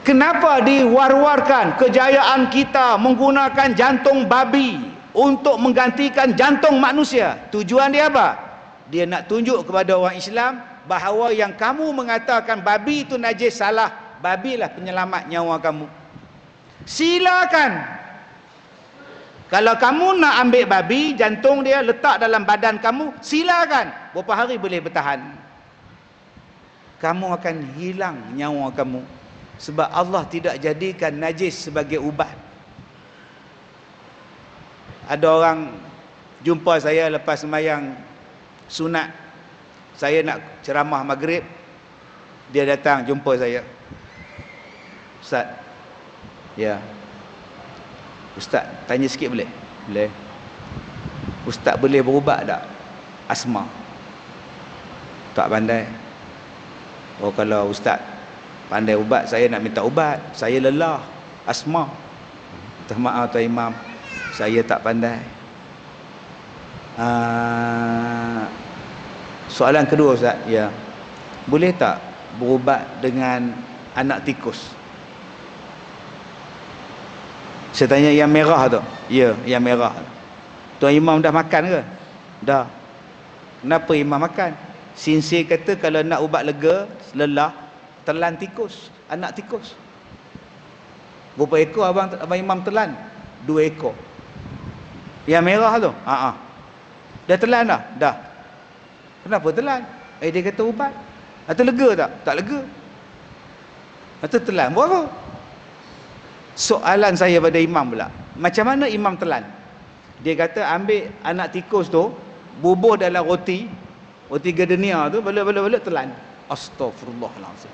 Kenapa diwar-warkan kejayaan kita menggunakan jantung babi untuk menggantikan jantung manusia? Tujuan dia apa? Dia nak tunjuk kepada orang Islam bahawa yang kamu mengatakan babi itu najis, salah. Babilah penyelamat nyawa kamu. Silakan. Kalau kamu nak ambil babi, jantung dia letak dalam badan kamu, silakan. Berapa hari boleh bertahan? Kamu akan hilang nyawa kamu. Sebab Allah tidak jadikan najis sebagai ubat. Ada orang jumpa saya lepas sembahyang sunat. Saya nak ceramah maghrib. Dia datang jumpa saya. Ustaz. Ya. Ustaz, tanya sikit boleh? Boleh. Ustaz boleh berubat tak asma? Tak pandai. Oh, kalau Ustaz pandai ubat, saya nak minta ubat. Saya lelah asma. Minta maaf Tuan Imam, saya tak pandai. Soalan kedua Ustaz, ya. Boleh tak berubat dengan anak tikus? Saya tanya yang merah tu. Ya, yang merah. Tuan Imam dah makan ke? Dah. Kenapa Imam makan? Sinsir kata kalau nak ubat lega, lelah, telan tikus, anak tikus. Berapa ekor abang Imam telan? 2 ekor. Yang merah tu? Dah telan dah? Dah. Kenapa telan? Dia kata ubat. Atau lega tak? Tak lega. Atau telan berapa? Soalan saya pada Imam pula, Macam mana imam telan? Dia kata ambil anak tikus tu, bubuh dalam roti gardenia tu, balik telan. Astagfirullahalazim.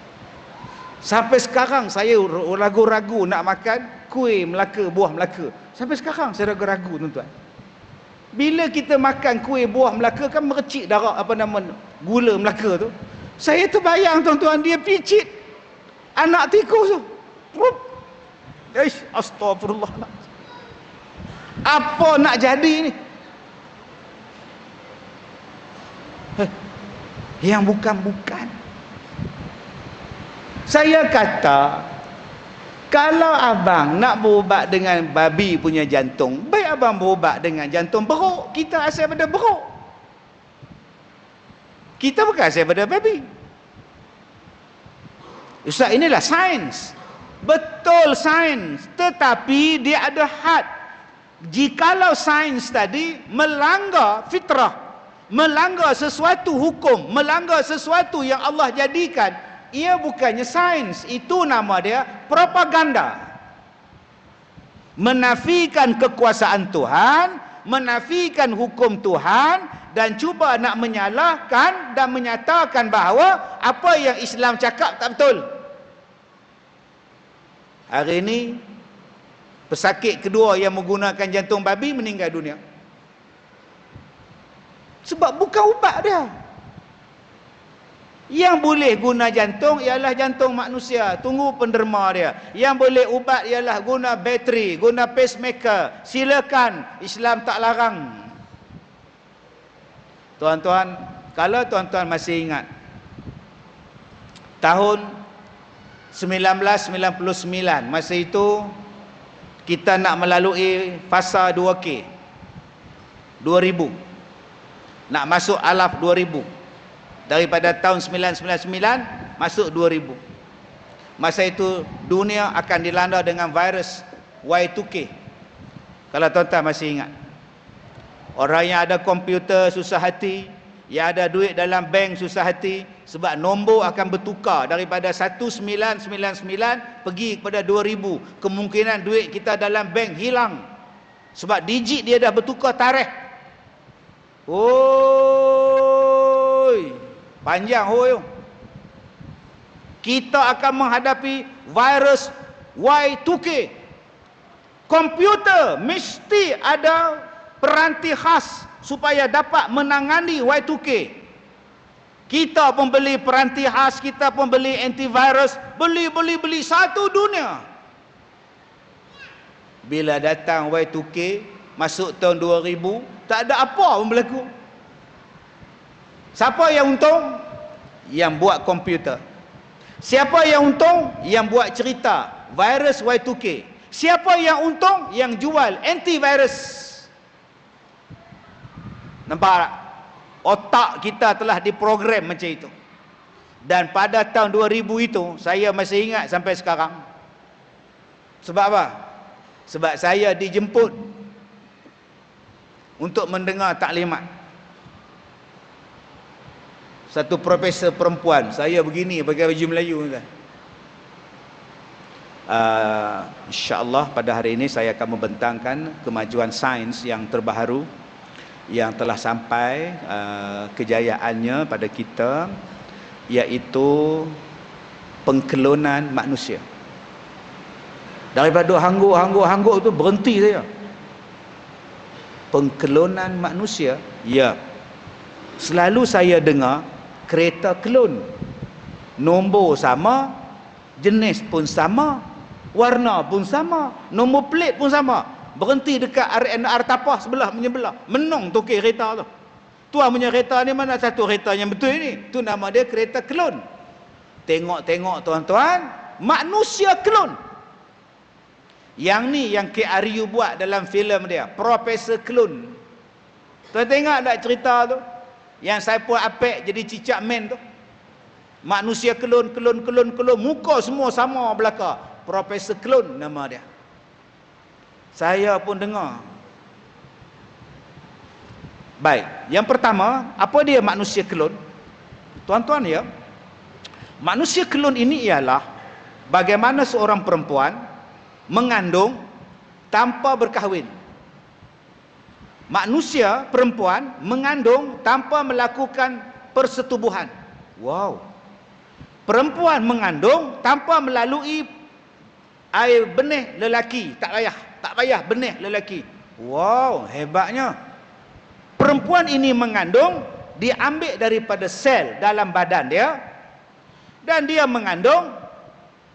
Sampai sekarang saya ragu-ragu nak makan kuih Melaka, buah Melaka. Sampai sekarang saya ragu-ragu, tuan-tuan. Bila kita makan kuih buah Melaka kan merecik darah gula Melaka tu. Saya terbayang, tuan-tuan, dia picit anak tikus tu. Astagfirullahalazim. Apa nak jadi ni? Yang bukan-bukan. Saya kata, kalau abang nak berubat dengan babi punya jantung, baik abang berubat dengan jantung beruk. Kita asal pada beruk. Kita bukan asal pada babi. Ustaz, inilah sains. Betul sains. Tetapi dia ada had. Jikalau sains tadi melanggar fitrah, melanggar sesuatu hukum, melanggar sesuatu yang Allah jadikan, ia bukannya sains, itu nama dia propaganda. Menafikan kekuasaan Tuhan, menafikan hukum Tuhan, dan cuba nak menyalahkan dan menyatakan bahawa apa yang Islam cakap tak betul. Hari ini pesakit kedua yang menggunakan jantung babi meninggal dunia. Sebab bukan ubat dia. Yang boleh guna jantung ialah jantung manusia. Tunggu penderma dia. Yang boleh ubat ialah guna bateri, guna pacemaker. Silakan, Islam tak larang. Tuan-tuan, kalau tuan-tuan masih ingat, tahun 1999, masa itu kita nak melalui fasa 2K 2000, nak masuk alaf 2000. Daripada tahun 1999 masuk 2000. Masa itu dunia akan dilanda dengan virus Y2K. Kalau tuan-tuan masih ingat, orang yang ada komputer susah hati, yang ada duit dalam bank susah hati, sebab nombor akan bertukar daripada 1999 pergi kepada 2000. Kemungkinan duit kita dalam bank hilang sebab digit dia dah bertukar tarikh. Oi, panjang hoi. Kita akan menghadapi virus Y2K. Komputer mesti ada peranti khas supaya dapat menangani Y2K. Kita pun beli peranti khas, kita pun beli antivirus, beli satu dunia. Bila datang Y2K, masuk tahun 2000, tak ada apa pun berlaku. Siapa yang untung? Yang buat komputer. Siapa yang untung? Yang buat cerita virus Y2K. Siapa yang untung? Yang jual antivirus. Nampak tak? Otak kita telah diprogram macam itu. Dan pada tahun 2000 itu, saya masih ingat sampai sekarang. Sebab apa? Sebab saya dijemput untuk mendengar taklimat. Satu profesor perempuan, saya begini pakai baju Melayu kan. InsyaAllah pada hari ini saya akan membentangkan kemajuan sains yang terbaharu yang telah sampai kejayaannya pada kita, iaitu pengklonan manusia. Daripada hangguk tu berhenti saya. Pengklonan manusia, ya. Selalu saya dengar kereta klon. Nombor sama, jenis pun sama, warna pun sama, nombor plate pun sama. Berhenti dekat RNR Tapah sebelah menyebelah. Menung tukar kereta tu. Tuan punya kereta ni mana satu kereta yang betul ni? Tu nama dia kereta klon. Tengok-tengok tuan-tuan, manusia klon. Yang ni yang K. Aryu buat dalam filem dia, Profesor Klon. Tuan tengok tak cerita tu? Yang Saipul Apek jadi cicak man tu. Manusia klon, muka semua sama belaka. Profesor Klon nama dia. Saya pun dengar. Baik, yang pertama, apa dia manusia klon? Tuan-tuan ya, manusia klon ini ialah bagaimana seorang perempuan mengandung tanpa berkahwin. Manusia perempuan mengandung tanpa melakukan persetubuhan. Wow. Perempuan mengandung tanpa melalui air benih lelaki. Tak payah benih lelaki. Wow, hebatnya. Perempuan ini mengandung, diambil daripada sel dalam badan dia, dan dia mengandung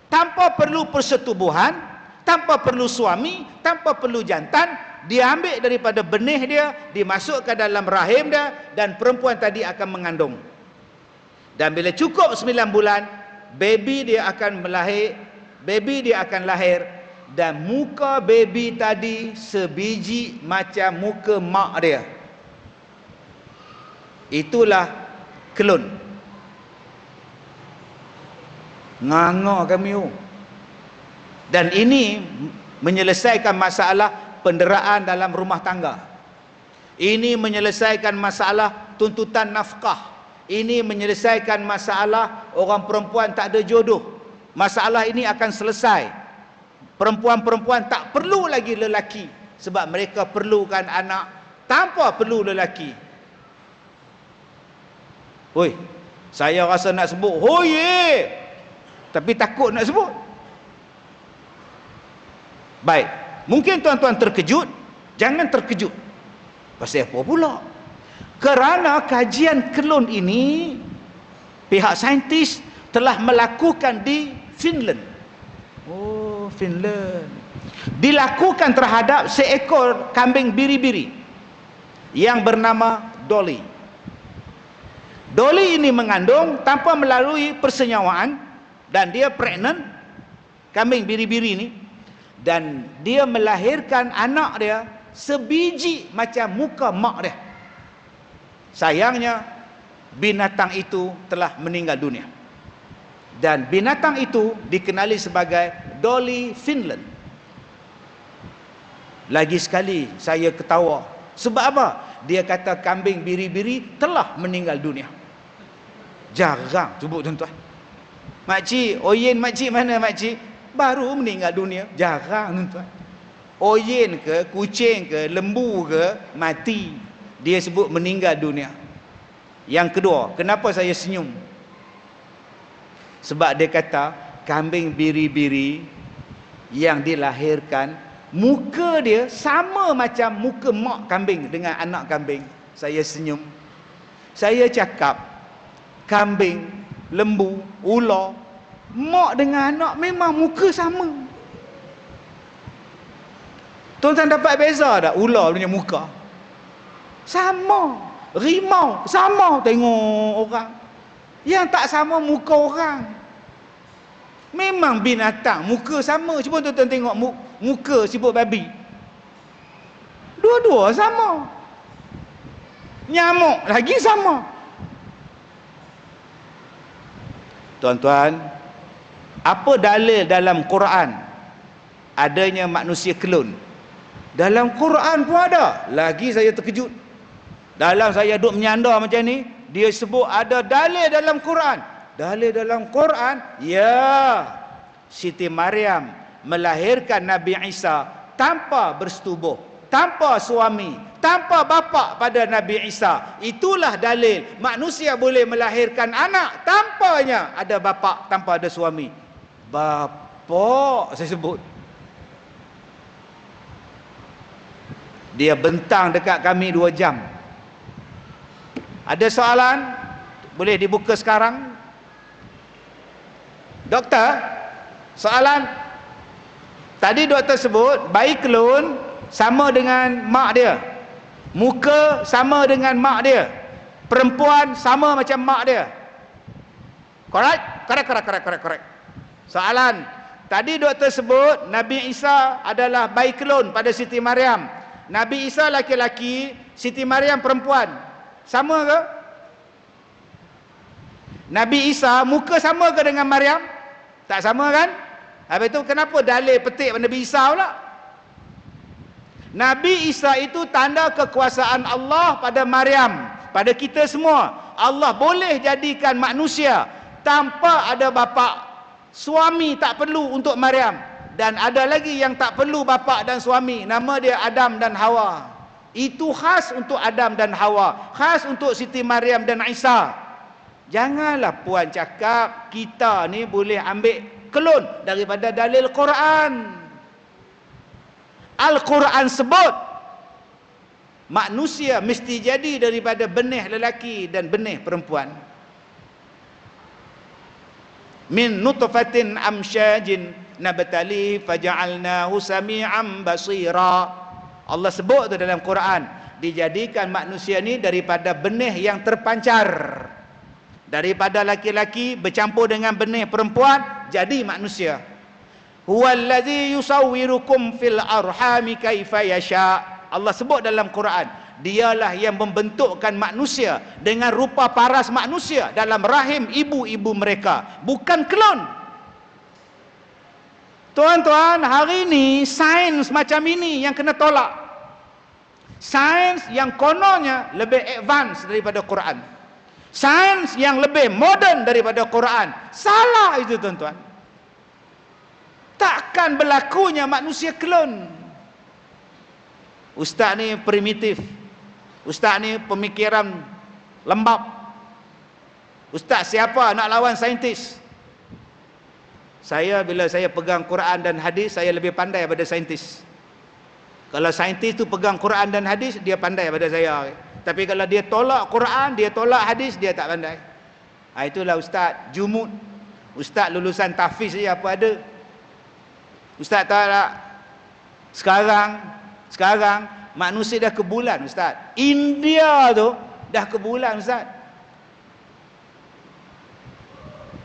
tanpa perlu persetubuhan, tanpa perlu suami, tanpa perlu jantan. Dia ambil daripada benih dia, dimasukkan dalam rahim dia, dan perempuan tadi akan mengandung. Dan bila cukup 9 bulan, baby dia akan lahir, dan muka baby tadi sebiji macam muka mak dia. Itulah klon. Nganga kami. Dan ini menyelesaikan masalah penderaan dalam rumah tangga. Ini menyelesaikan masalah tuntutan nafkah. Ini menyelesaikan masalah orang perempuan tak ada jodoh. Masalah ini akan selesai. Perempuan-perempuan tak perlu lagi lelaki, sebab mereka perlukan anak tanpa perlu lelaki. Hoi, saya rasa nak sebut hoye, tapi takut nak sebut. Baik, mungkin tuan-tuan terkejut. Jangan terkejut. Pasal apa pula? Kerana kajian klon ini pihak saintis telah melakukan di Finland. Oh, Finland. Dilakukan terhadap seekor kambing biri-biri yang bernama Dolly. Dolly ini mengandung tanpa melalui persenyawaan, dan dia pregnant, kambing biri-biri ini, dan dia melahirkan anak dia sebiji macam muka mak dia. Sayangnya binatang itu telah meninggal dunia, dan binatang itu dikenali sebagai Dolly Finland. Lagi sekali saya ketawa. Sebab apa? Dia kata kambing biri-biri telah meninggal dunia. Jarang cuba tuan-tuan. Makcik, oyen makcik mana makcik? Baru meninggal dunia. Jarang tuan-tuan. Oyen ke, kucing ke, lembu ke, mati. Dia sebut meninggal dunia. Yang kedua, kenapa saya senyum? Sebab dia kata kambing biri-biri yang dilahirkan, muka dia sama macam muka mak kambing dengan anak kambing. Saya senyum. Saya cakap, kambing, lembu, ular, mak dengan anak memang muka sama. Tuan-tuan dapat beza tak ular punya muka? Sama. Rimau sama tengok orang. Yang tak sama muka orang. Memang binatang muka sama. Cuba tuan-tuan tengok muka sibuk babi. Dua-dua sama. Nyamuk lagi sama. Tuan-tuan, apa dalil dalam Quran adanya manusia klon? Dalam Quran pun ada. Lagi saya terkejut. Dalam saya duduk menyandar macam ni, dia sebut ada dalil dalam Quran. Dalil dalam Quran, ya, Siti Maryam melahirkan Nabi Isa tanpa bersetubuh, tanpa suami, tanpa bapa pada Nabi Isa. Itulah dalil manusia boleh melahirkan anak tanpanya ada bapa, tanpa ada suami. Bapa saya sebut. Dia bentang dekat kami 2 jam. Ada soalan? Boleh dibuka sekarang. Doktor, soalan. Tadi doktor sebut bayi klon sama dengan mak dia, muka sama dengan mak dia, perempuan sama macam mak dia. Correct. Soalan. Tadi doktor sebut Nabi Isa adalah bayi klon pada Siti Maryam. Nabi Isa laki-laki, Siti Maryam perempuan. Sama ke? Nabi Isa muka sama ke dengan Maryam? Tak sama kan? Habis itu kenapa dalil petik Nabi Isa pula? Nabi Isa itu tanda kekuasaan Allah pada Maryam, pada kita semua. Allah boleh jadikan manusia tanpa ada bapa. Suami tak perlu untuk Maryam. Dan ada lagi yang tak perlu bapa dan suami, nama dia Adam dan Hawa. Itu khas untuk Adam dan Hawa, khas untuk Siti Maryam dan Isa. Janganlah puan cakap kita ni boleh ambil kelon daripada dalil Quran. Al-Quran sebut manusia mesti jadi daripada benih lelaki dan benih perempuan. Min nutfatin amsyajin nabtali faja'alnahu sami'an basira. Allah sebut tu dalam Quran, dijadikan manusia ni daripada benih yang terpancar, daripada laki-laki bercampur dengan benih perempuan jadi manusia. Huwallazi yusawwirukum fil arhami kaifa yasha. Allah sebut dalam Quran, dialah yang membentukkan manusia dengan rupa paras manusia dalam rahim ibu-ibu mereka, bukan klon. Tuan-tuan, hari ini sains macam ini yang kena tolak. Sains yang kononnya lebih advance daripada Quran, sains yang lebih moden daripada Quran. Salah itu tuan-tuan. Takkan berlakunya manusia klon. Ustaz ni primitif, ustaz ni pemikiran lembab. Ustaz siapa nak lawan saintis? Saya bila saya pegang Quran dan hadis, saya lebih pandai daripada saintis. Kalau saintis tu pegang Quran dan hadis, dia pandai daripada saya. Tapi kalau dia tolak Quran, dia tolak hadis, dia tak pandai. Itulah ustaz jumud. Ustaz lulusan tahfiz saja apa ada. Ustaz tahu tak? Sekarang manusia dah ke bulan ustaz. India tu dah ke bulan ustaz.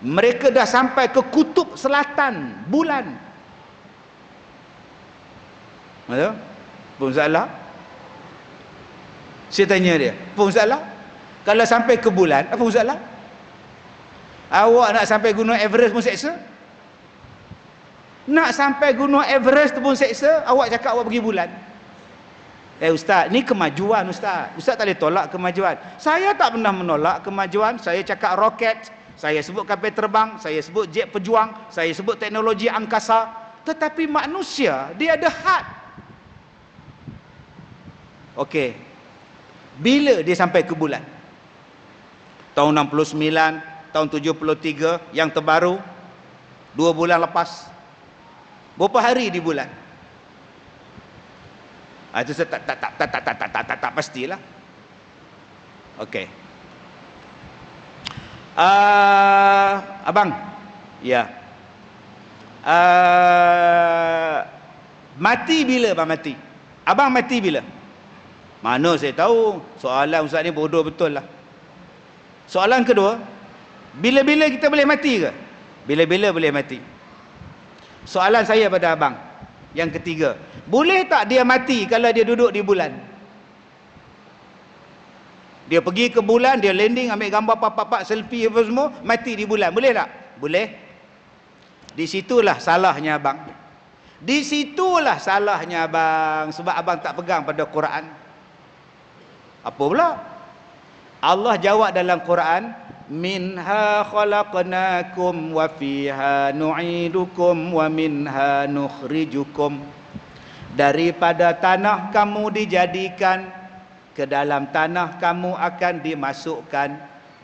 Mereka dah sampai ke kutub selatan bulan. Betul? Pun salah. Saya tanya dia, pun salah? Kalau sampai ke bulan, apa salah? Awak nak sampai gunung Everest pun seksa? Nak sampai gunung Everest pun seksa, awak cakap awak pergi bulan. Ustaz, ni kemajuan ustaz. Ustaz tak boleh tolak kemajuan. Saya tak pernah menolak kemajuan. Saya cakap roket, saya sebut kapal terbang, saya sebut jet pejuang, saya sebut teknologi angkasa. Tetapi manusia, dia ada had. Okey. Bila dia sampai ke bulan? Tahun 69, tahun 73, yang terbaru 2 bulan lepas. Berapa hari di bulan? Itu saya tak pastilah. Okey. Abang. Ya. Mati bila abang mati? Abang mati bila? Mana saya tahu. Soalan ustaz ni bodoh betul lah. Soalan kedua, bila-bila kita boleh mati ke? Bila-bila boleh mati? Soalan saya pada abang yang ketiga, boleh tak dia mati kalau dia duduk di bulan? Dia pergi ke bulan, dia landing, ambil gambar papak-papak, selfie apa semua, mati di bulan. Boleh tak? Boleh. Di situlah salahnya abang. Di situlah salahnya abang. Sebab abang tak pegang pada Quran. Apa pula? Allah jawab dalam Quran, minha khalaqnakum wa fiha nu'idukum wa minha nukhrijukum. Daripada tanah kamu dijadikan, ke dalam tanah kamu akan dimasukkan,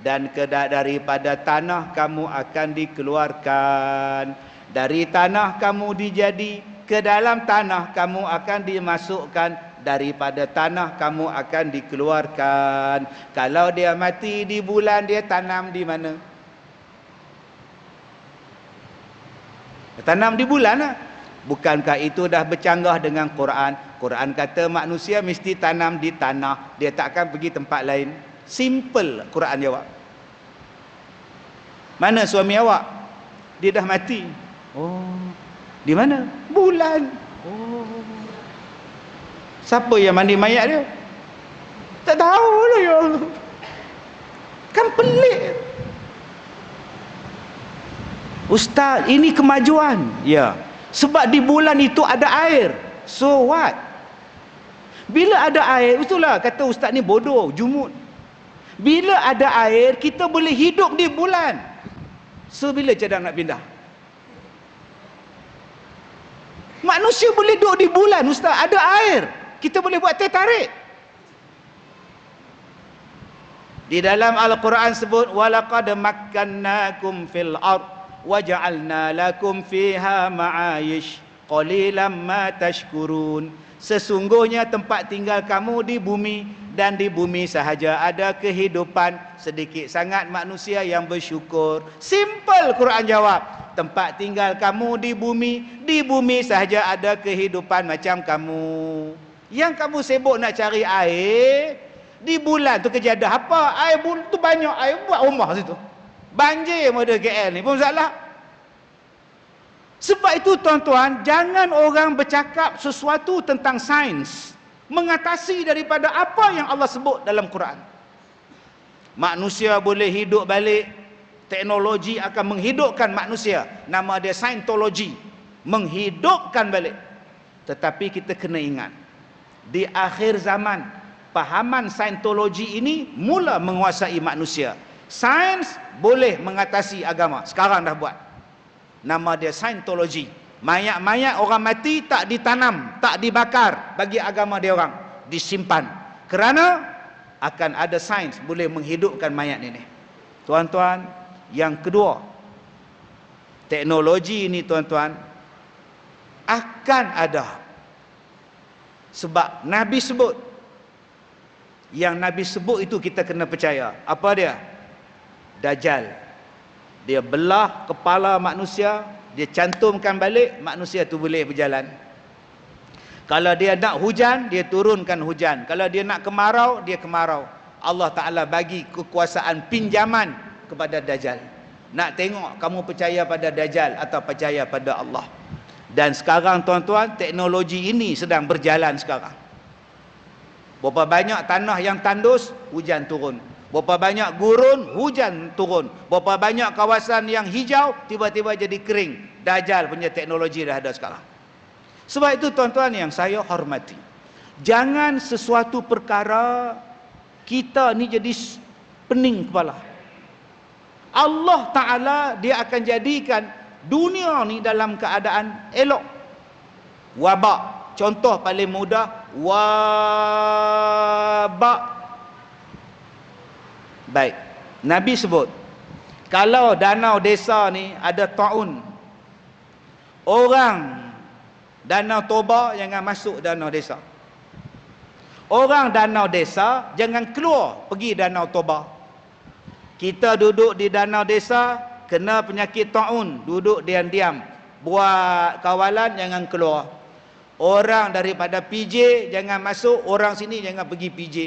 dan daripada tanah kamu akan dikeluarkan. Dari tanah kamu dijadi, ke dalam tanah kamu akan dimasukkan, daripada tanah kamu akan dikeluarkan. Kalau dia mati di bulan, dia tanam di mana? Tanam di bulan lah. Bukankah itu dah bercanggah dengan Quran? Quran kata manusia mesti tanam di tanah, dia takkan pergi tempat lain. Simple Quran jawab. Mana suami awak? Dia dah mati. Oh, di mana? Bulan. Oh, siapa yang mandi mayat dia? Tak tahu lah ya Allah. Kan pelik. Ustaz, ini kemajuan. Ya. Sebab di bulan itu ada air. So what? Bila ada air, itulah kata ustaz ni bodoh, jumud. Bila ada air, kita boleh hidup di bulan. So bila cadang nak pindah? Manusia boleh duduk di bulan, ustaz, ada air, kita boleh buat teh tarik. Di dalam Al-Quran sebut walaqad makkannakum fil ard waja'alna lakum fiha ma'ayish qalilan ma tashkurun. Sesungguhnya tempat tinggal kamu di bumi, dan di bumi sahaja ada kehidupan, sedikit sangat manusia yang bersyukur. Simple Quran jawab. Tempat tinggal kamu di bumi sahaja ada kehidupan macam kamu. Yang kamu sibuk nak cari air, di bulan tu kejadian apa? Air bulan tu banyak, air buat rumah situ. Banjir model KL ni pun salah. Sebab itu tuan-tuan, jangan orang bercakap sesuatu tentang sains mengatasi daripada apa yang Allah sebut dalam Quran. Manusia boleh hidup balik, teknologi akan menghidupkan manusia, nama dia saintologi, menghidupkan balik. Tetapi kita kena ingat, di akhir zaman, pahaman saintologi ini mula menguasai manusia. Sains boleh mengatasi agama, sekarang dah buat. Nama dia saintologi. Mayat-mayat orang mati tak ditanam, tak dibakar, bagi agama dia orang disimpan, kerana akan ada sains boleh menghidupkan mayat ini. Tuan-tuan, yang kedua, teknologi ini tuan-tuan akan ada. Sebab Nabi sebut, yang Nabi sebut itu kita kena percaya. Apa dia? Dajjal. Dia belah kepala manusia, dia cantumkan balik, manusia tu boleh berjalan. Kalau dia nak hujan, dia turunkan hujan. Kalau dia nak kemarau, dia kemarau. Allah Ta'ala bagi kekuasaan pinjaman kepada Dajjal. Nak tengok kamu percaya pada Dajjal atau percaya pada Allah. Dan sekarang tuan-tuan, teknologi ini sedang berjalan sekarang. Berapa banyak tanah yang tandus, hujan turun. Berapa banyak gurun, hujan turun. Berapa banyak kawasan yang hijau, tiba-tiba jadi kering. Dajjal punya teknologi dah ada sekarang. Sebab itu tuan-tuan yang saya hormati, jangan sesuatu perkara kita ni jadi pening kepala. Allah Ta'ala dia akan jadikan dunia ni dalam keadaan elok. Wabak, contoh paling mudah, wabak. Baik, Nabi sebut, kalau danau desa ni ada taun, orang Danau Toba jangan masuk danau desa. Orang danau desa jangan keluar pergi Danau Toba. Kita duduk di danau desa, kena penyakit taun, duduk diam-diam, buat kawalan, jangan keluar. Orang daripada PJ jangan masuk, orang sini jangan pergi PJ.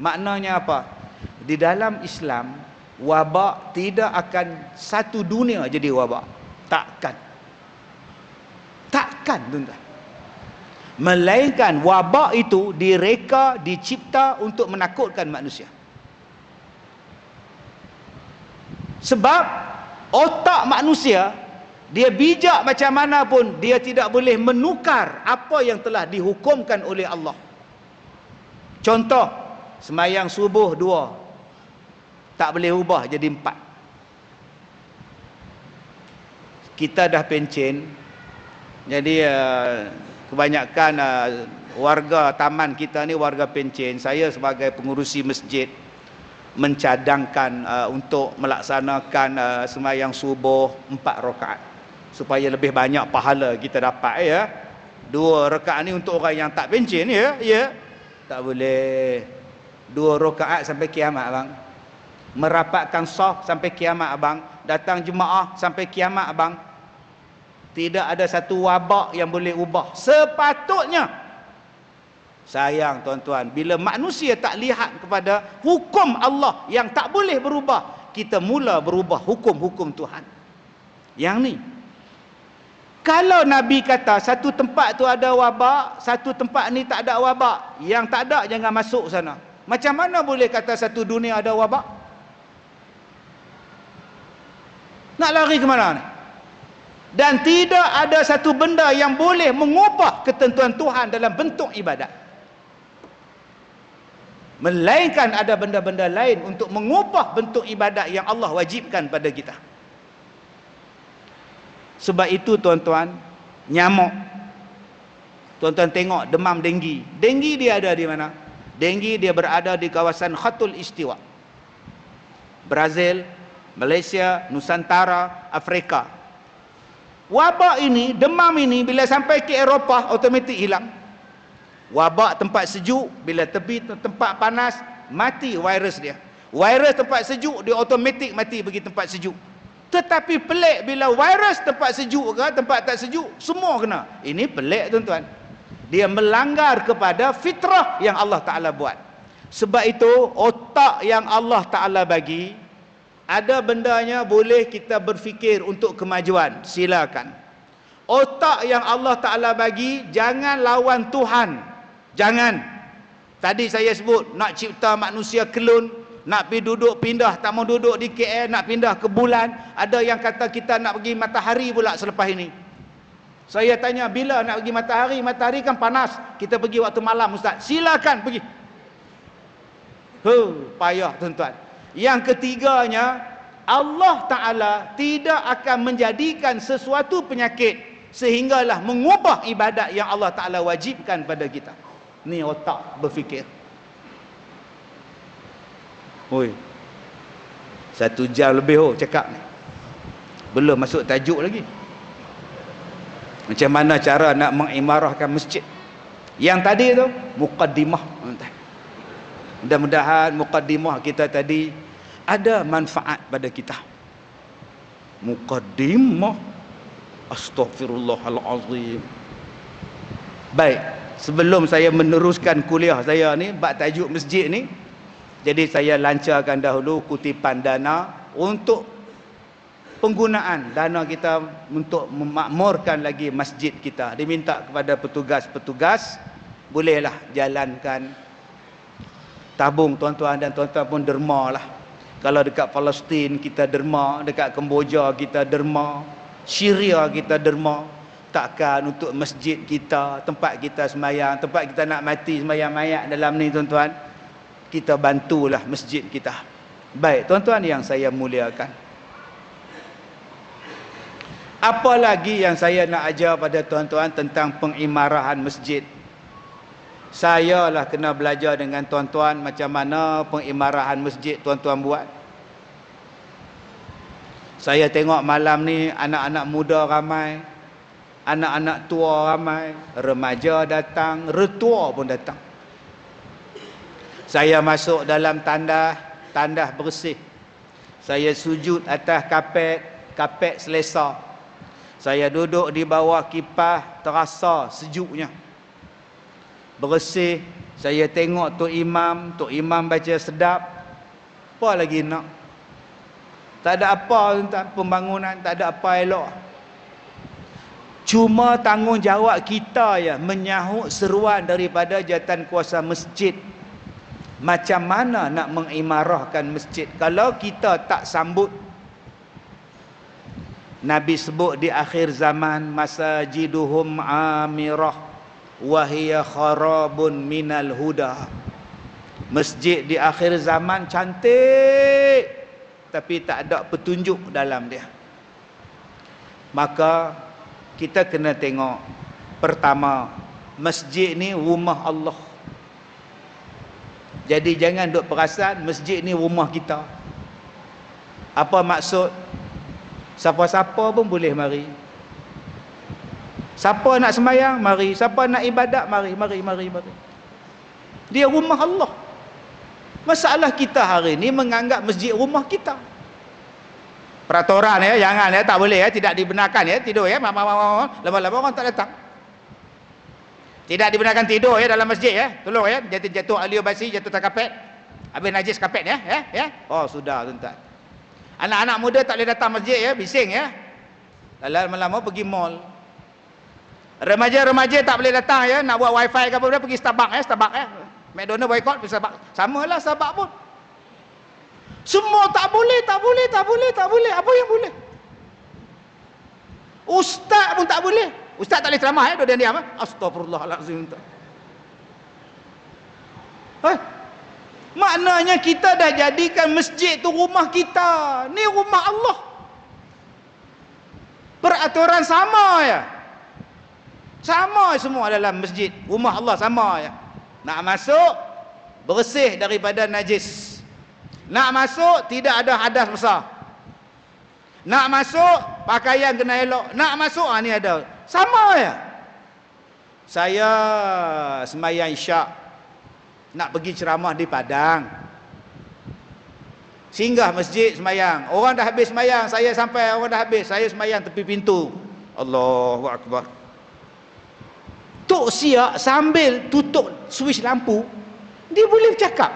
Maknanya apa? Di dalam Islam, wabak tidak akan satu dunia jadi wabak. Takkan. Takkan, tuan-tuan. Melainkan wabak itu direka, dicipta untuk menakutkan manusia. Sebab otak manusia, dia bijak macam mana pun, dia tidak boleh menukar apa yang telah dihukumkan oleh Allah. Contoh, semayang subuh 2, tak boleh ubah jadi 4. Kita dah pencen, jadi kebanyakan warga taman kita ni warga pencen. Saya sebagai pengurusi masjid mencadangkan untuk melaksanakan sembahyang subuh 4 rakaat supaya lebih banyak pahala kita dapat, ya. 2 rakaat ni untuk orang yang tak pencen, ya. Tak boleh 2 rakaat sampai kiamat, bang. Merapatkan saf sampai kiamat, abang. Datang jemaah sampai kiamat, abang. Tidak ada satu wabak yang boleh ubah. Sepatutnya, sayang tuan-tuan, bila manusia tak lihat kepada hukum Allah yang tak boleh berubah, kita mula berubah hukum-hukum Tuhan. Yang ni, kalau Nabi kata satu tempat tu ada wabak, satu tempat ni tak ada wabak, yang tak ada jangan masuk sana, macam mana boleh kata satu dunia ada wabak? Nak lari ke mana ni? Dan tidak ada satu benda yang boleh mengubah ketentuan Tuhan dalam bentuk ibadat, melainkan ada benda-benda lain untuk mengubah bentuk ibadat yang Allah wajibkan pada kita. Sebab itu tuan-tuan, nyamuk Tuan-tuan tengok demam denggi. Denggi dia ada di mana? Denggi dia berada di kawasan Khatul Istiwa. Brazil, Malaysia, Nusantara, Afrika. Wabak ini, demam ini bila sampai ke Eropah automatik hilang. Wabak tempat sejuk, bila tepi tempat panas, mati virus dia. Virus tempat sejuk dia automatik mati bagi tempat sejuk. Tetapi pelik bila virus tempat sejuk ke tempat tak sejuk, semua kena. Ini pelik tuan-tuan. Dia melanggar kepada fitrah yang Allah Ta'ala buat. Sebab itu otak yang Allah Ta'ala bagi, ada bendanya boleh kita berfikir untuk kemajuan, silakan. Otak yang Allah Ta'ala bagi, jangan lawan Tuhan. Jangan. Tadi saya sebut nak cipta manusia kelun, nak pergi duduk pindah, tak mau duduk di KL, nak pindah ke bulan. Ada yang kata kita nak pergi matahari pula selepas ini. Saya tanya, bila nak pergi matahari? Matahari kan panas. Kita pergi waktu malam, Ustaz. Silakan pergi. Payah tuan-tuan. Yang ketiganya, Allah Ta'ala tidak akan menjadikan sesuatu penyakit sehinggalah mengubah ibadat yang Allah Ta'ala wajibkan pada kita. Ni otak berfikir. Oi, 1 jam lebih cakap ni. Belum masuk tajuk lagi. Macam mana cara nak mengimarahkan masjid. Yang tadi tu muqaddimah. Mudah-mudahan muqaddimah kita tadi ada manfaat pada kita. Muqaddimah, astaghfirullahalazim. Baik, sebelum saya meneruskan kuliah saya ni bab tajuk masjid ni, jadi saya lancarkan dahulu kutipan dana untuk penggunaan dana kita untuk memakmurkan lagi masjid kita. Diminta kepada petugas-petugas, bolehlah jalankan, tabung tuan-tuan, dan tuan-tuan pun derma lah. Kalau dekat Palestin kita derma, dekat Kemboja kita derma, Syria kita derma. Takkan untuk masjid kita, tempat kita semayang, tempat kita nak mati semayang mayat dalam ni tuan-tuan, kita bantulah masjid kita. Baik tuan-tuan yang saya muliakan, apa lagi yang saya nak ajar pada tuan-tuan tentang pengimarahan masjid? Saya lah kena belajar dengan tuan-tuan macam mana pengimarahan masjid tuan-tuan buat. Saya tengok malam ni anak-anak muda ramai, anak-anak tua ramai, remaja datang, retua pun datang. Saya masuk dalam tandas bersih. Saya sujud atas kapet selesa. Saya duduk di bawah kipas, terasa sejuknya. Bersih. Saya tengok Tok Imam baca sedap. Apa lagi nak? Tak ada apa tuan, pembangunan, tak ada apa elok. Cuma tanggungjawab kita ya menyahut seruan daripada jawatan kuasa masjid. Macam mana nak mengimarahkan masjid? Kalau kita tak sambut, Nabi sebut di akhir zaman, masajiduhum amirah wa hiya kharabun minal huda. Masjid di akhir zaman cantik, tapi tak ada petunjuk dalam dia. Maka kita kena tengok, pertama, masjid ni rumah Allah. Jadi jangan duk perasan masjid ni rumah kita. Apa maksud? Siapa-siapa pun boleh mari. Siapa nak sembahyang, mari. Siapa nak ibadat, mari. Dia rumah Allah. Masalah kita hari ni menganggap masjid rumah kita. Peraturan ya, jangan ya, tak boleh ya, tidak dibenarkan ya, tidur ya, lama-lama orang tak datang. Tidak dibenarkan tidur ya dalam masjid ya. Tolong ya, jatuh alio basi, jatuh tak kapet. Habis najis kapet ya. Oh sudah tuan-tuan. Anak-anak muda tak boleh datang masjid ya, bising ya. Lama-lama pergi mall. Remaja-remaja tak boleh datang ya, nak buat wifi ke apa, pergi Starbucks ya. McDonald boycott, pergi Starbucks. Samalah Starbucks pun. Semua tak boleh. Apa yang boleh? Ustaz pun tak boleh. Ustaz tak boleh ceramah ya, dia diam. Astagfirullahalazim. Maknanya kita dah jadikan masjid tu rumah kita. Ni rumah Allah. Peraturan sama ya. Sama semua dalam masjid. Rumah Allah sama ya. Nak masuk, bersih daripada najis. Nak masuk, tidak ada hadas besar. Nak masuk, pakaian kena elok. Nak masuk, ni ada. Sama ya. Saya sembahyang Isyak. Nak pergi ceramah di Padang. Singgah masjid sembahyang. Orang dah habis sembahyang, saya sampai orang dah habis. Saya sembahyang tepi pintu. Allahu Akbar. Tok Siak sambil tutup switch lampu, dia boleh bercakap.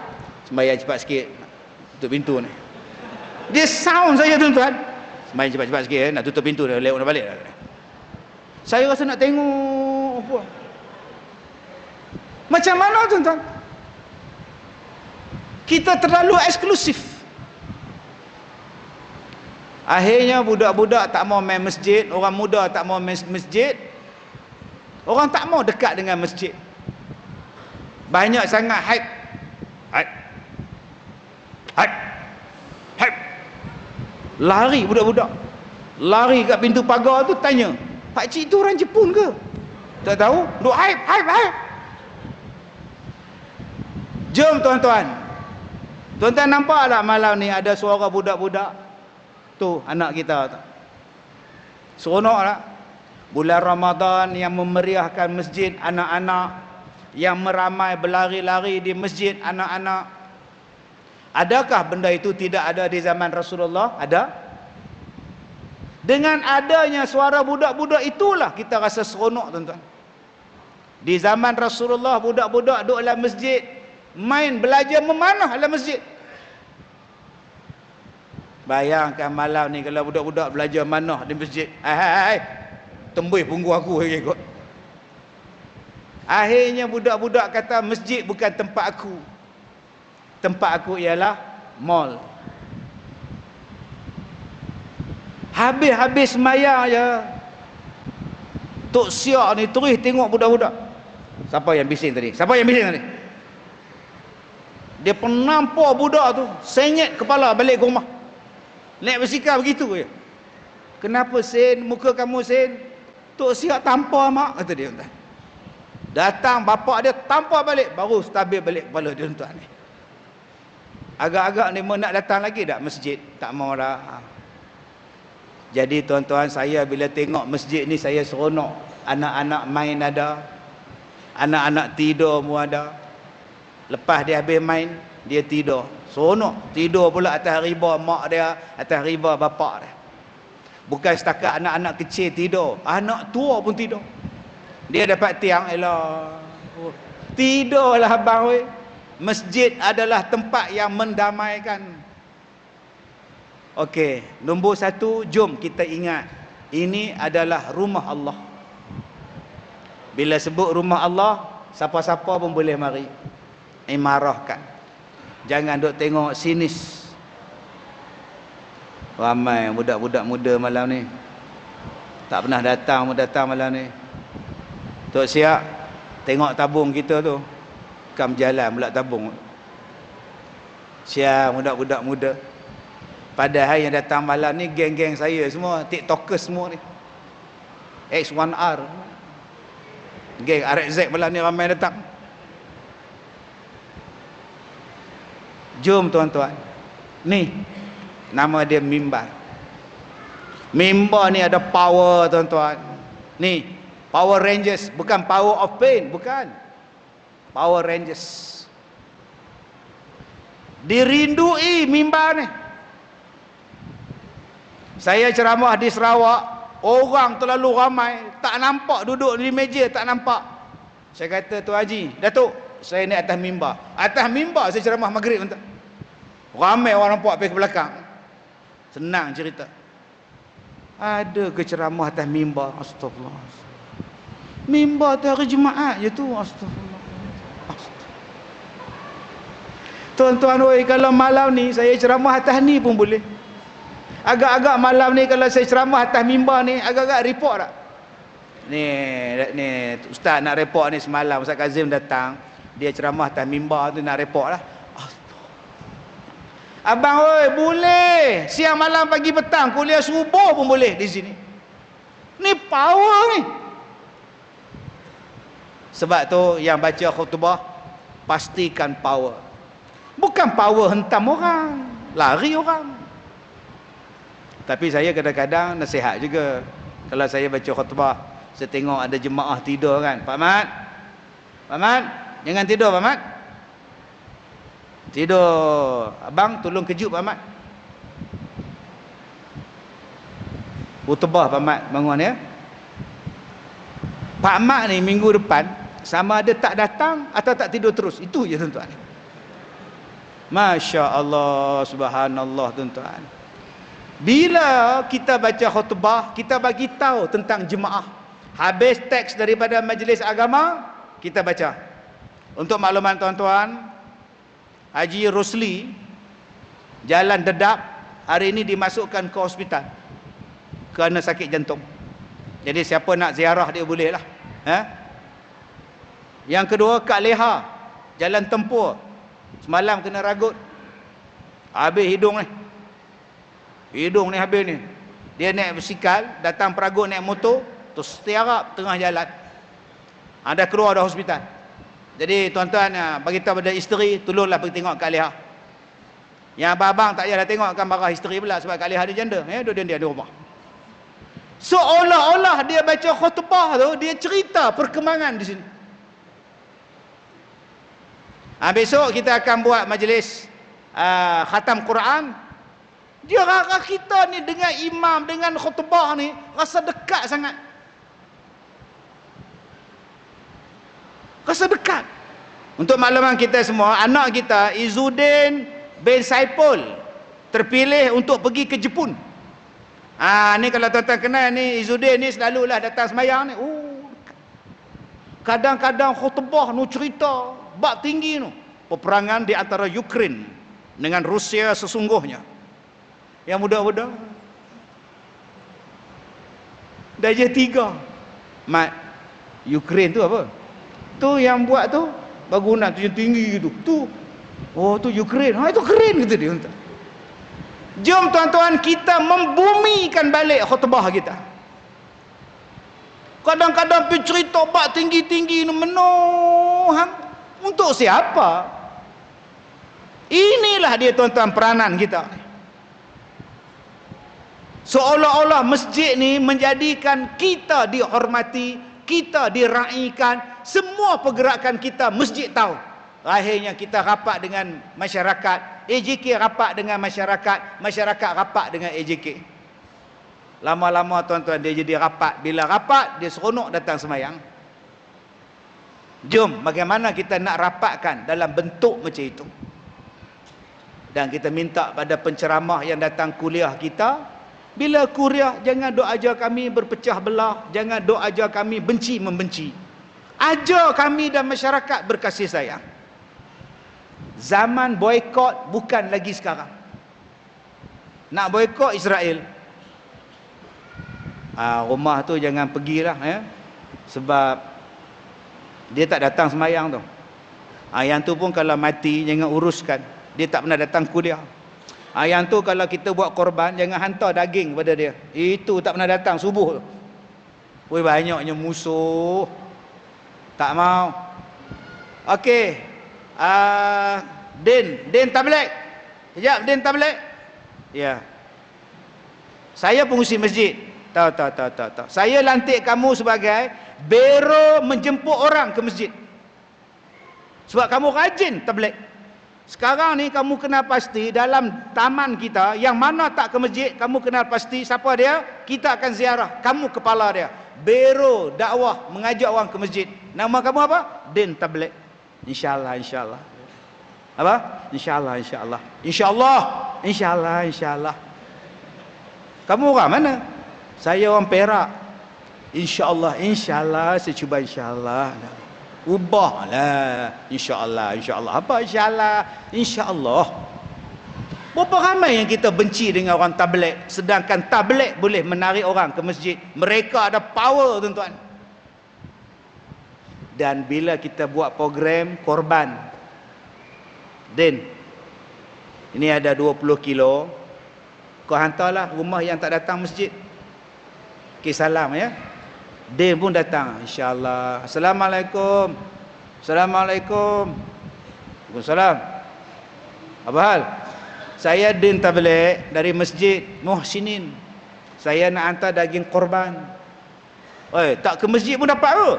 Sembahyang cepat sikit, tutup pintu ni. Dia sound saya tuan-tuan. Sembahyang cepat-cepat sikit, nak tutup pintu dah, lewat dah balik dah. Saya rasa nak tengok apa. Macam mana tuan-tuan? Kita terlalu eksklusif. Akhirnya budak-budak tak mau main masjid, orang muda tak mau main masjid. Orang tak mau dekat dengan masjid. Banyak sangat hype. Hype. Hype. Hype. Lari budak-budak. Lari kat pintu pagar tu tanya, "Pak cik tu orang Jepun ke?" Tak tahu. Duk hype, hype, hype. Jom tuan-tuan. Tuan-tuan nampak tak malam ni ada suara budak-budak? Tu anak kita tu. Seronok tak? Bulan Ramadan yang memeriahkan masjid, anak-anak yang meramai berlari-lari di masjid, anak-anak. Adakah benda itu tidak ada di zaman Rasulullah? Ada. Dengan adanya suara budak-budak itulah kita rasa seronok tuan-tuan. Di zaman Rasulullah budak-budak duduk dalam masjid, main belajar memanah dalam masjid. Bayangkan malam ni kalau budak-budak belajar manah di masjid. Hai. Tembus punggu aku lagi kot. Akhirnya budak-budak kata masjid bukan tempat aku. Tempat aku ialah mall. Habis-habis sembahyang je, Tok Siak ni terus tengok budak-budak. Siapa yang bising tadi? Siapa yang bising tadi? Dia penampar budak tu, sengit kepala balik ke rumah. Naik bersikap begitu je. Kenapa Sen? Muka kamu Sen? Tok Siak tampar mak, kata dia tuan. Datang bapak dia tampar balik, baru stabil balik kepala dia tuan ni. Agak-agak ni mau nak datang lagi tak masjid? Tak mau dah. Jadi tuan-tuan, saya bila tengok masjid ni saya seronok. Anak-anak main ada, anak-anak tidur pun ada. Lepas dia habis main, dia tidur. Seronok. Tidur pula atas riba mak dia, atas riba bapak dia. Bukan setakat anak-anak kecil tidur, anak tua pun tidur. Dia dapat tiang, elah. Tidurlah abang weh. Masjid adalah tempat yang mendamaikan. Okey, nombor satu, jom kita ingat, ini adalah rumah Allah. Bila sebut rumah Allah, siapa-siapa pun boleh mari. Imarahkan. Jangan duk tengok sinis. Ramai budak-budak muda malam ni tak pernah datang malam ni. Tok Siak tengok tabung kita tu, kam jalan pula tabung. Siap budak-budak muda. Padahal yang datang malam ni geng-geng saya semua, tiktokers semua ni, X1R, geng RXZ malam ni ramai datang. Jom tuan-tuan, ni nama dia mimbar. Mimbar ni ada power tuan-tuan. Ni Power Rangers, bukan Power of Pain, bukan. Power Rangers. Dirindui mimbar ni. Saya ceramah di Sarawak, orang terlalu ramai, tak nampak duduk di meja, tak nampak. Saya kata, "Tu Haji, Datuk, saya ni atas mimbar." Atas mimbar saya ceramah maghrib tuan. Ramai orang nampak pergi ke belakang. Senang cerita. Ada ke ceramah atas mimbar? Astagfirullah. Mimbar tu hari Jumaat je tu. Astagfirullah. Tuan-tuan oi, kalau malam ni saya ceramah atas ni pun boleh. Agak-agak malam ni kalau saya ceramah atas mimbar ni, agak-agak report tak? Ni ustaz nak report ni semalam Ustaz Kazim datang, dia ceramah atas mimbar tu nak report lah. Abang oi, boleh. Siang malam pagi petang kuliah subuh pun boleh di sini. Ni power ni. Sebab tu yang baca khutbah pastikan power. Bukan power hentam orang, lari orang. Tapi saya kadang-kadang nasihat juga. Kalau saya baca khutbah, saya tengok ada jemaah tidur kan. Pak Mat, Pak Mat, jangan tidur Pak Mat. Tidur. Abang tolong kejut Pak Mat. Khutbah Pak Mat bangun ya. Pak Mat ni minggu depan sama ada tak datang atau tak tidur terus. Itu je tuan-tuan. Masya Allah, subhanallah tuan-tuan. Bila kita baca khutbah, kita bagi tahu tentang jemaah. Habis teks daripada majlis agama, kita baca. Untuk makluman tuan-tuan, Haji Rosli jalan dedap, hari ini dimasukkan ke hospital kerana sakit jantung. Jadi siapa nak ziarah dia boleh lah. Yang kedua, Kak Leha jalan tempur, semalam kena ragut, habis hidung ni habis ni. Dia naik basikal, datang peragut naik motor, terus setiarap tengah jalan. Ada keluar dari hospital. Jadi tuan-tuan bagi tahu pada isteri, tolonglah pergi tengok Kak Leha. Yang abang-abang tak payah dah tengok kan marah isteri pula sebab Kak Leha dia janda. Dia di rumah. Seolah-olah dia baca khutbah tu, dia cerita perkembangan di sini. Besok kita akan buat majlis khatam Quran. Dia rasa kita ni dengan imam, dengan khutbah ni rasa dekat sangat. Rasa dekat. Untuk makluman kita semua, anak kita Izzuddin bin Saipul terpilih untuk pergi ke Jepun. Ni kalau tuan-tuan kenal ni, Izzuddin ni selalulah datang semayang ni. Kadang-kadang khutbah nu cerita bab tinggi nu, peperangan di antara Ukraine dengan Rusia sesungguhnya. Yang muda-muda Darjah 3. Mat, Ukraine tu apa? Tu yang buat tu bangunan tu yang tinggi tu. Tu Ukraine. Itu keren kata dia. Jom tuan-tuan kita membumikan balik khutbah kita. Kadang-kadang pergi cerita bab tinggi-tinggi ni menuhang. Untuk siapa? Inilah dia tuan-tuan peranan kita. Seolah-olah masjid ni menjadikan kita dihormati, kita diraikan, semua pergerakan kita masjid tahu. Akhirnya kita rapat dengan masyarakat, AJK rapat dengan masyarakat, masyarakat rapat dengan AJK. Lama-lama tuan-tuan dia jadi rapat. Bila rapat, dia seronok datang semayang. Jom, bagaimana kita nak rapatkan dalam bentuk macam itu. Dan kita minta pada penceramah yang datang kuliah kita, bila kuliah jangan duk ajar kami berpecah belah, jangan duk ajar kami benci membenci. Ajar kami dan masyarakat berkasih sayang. Zaman boikot bukan lagi sekarang. Nak boikot Israel, rumah tu jangan pergilah sebab dia tak datang semayang tu. Yang tu pun kalau mati jangan uruskan, dia tak pernah datang kuliah. Yang tu kalau kita buat korban jangan hantar daging kepada dia, itu tak pernah datang subuh tu. Banyaknya musuh, tak mau. Okey, Din tabligh. Sekejap, Din tabligh. Ya. Saya pengurusi masjid. Tahu. Saya lantik kamu sebagai biro menjemput orang ke masjid. Sebab kamu rajin tabligh. Sekarang ni kamu kenal pasti dalam taman kita, yang mana tak ke masjid, kamu kenal pasti siapa dia, kita akan ziarah. Kamu kepala dia. Biro dakwah mengajak orang ke masjid. Nama kamu apa? Din tabligh. InsyaAllah. Apa? InsyaAllah. Kamu orang mana? Saya orang Perak. InsyaAllah. Saya cuba insyaAllah. Ubahlah. InsyaAllah. Apa InsyaAllah? Berapa ramai yang kita benci dengan orang tabligh, sedangkan tabligh boleh menarik orang ke masjid. Mereka ada power tuan-tuan. Dan bila kita buat program korban, Din, ini ada 20 kilo, kau hantarlah rumah yang tak datang masjid. Okey, salam ya. Dia pun datang, insya-Allah. Assalamualaikum. Assalamualaikum. Waalaikumsalam. Apa hal? Saya din tabligh dari Masjid Muhsinin. Saya nak hantar daging korban. Oi, tak ke masjid pun dapat ke?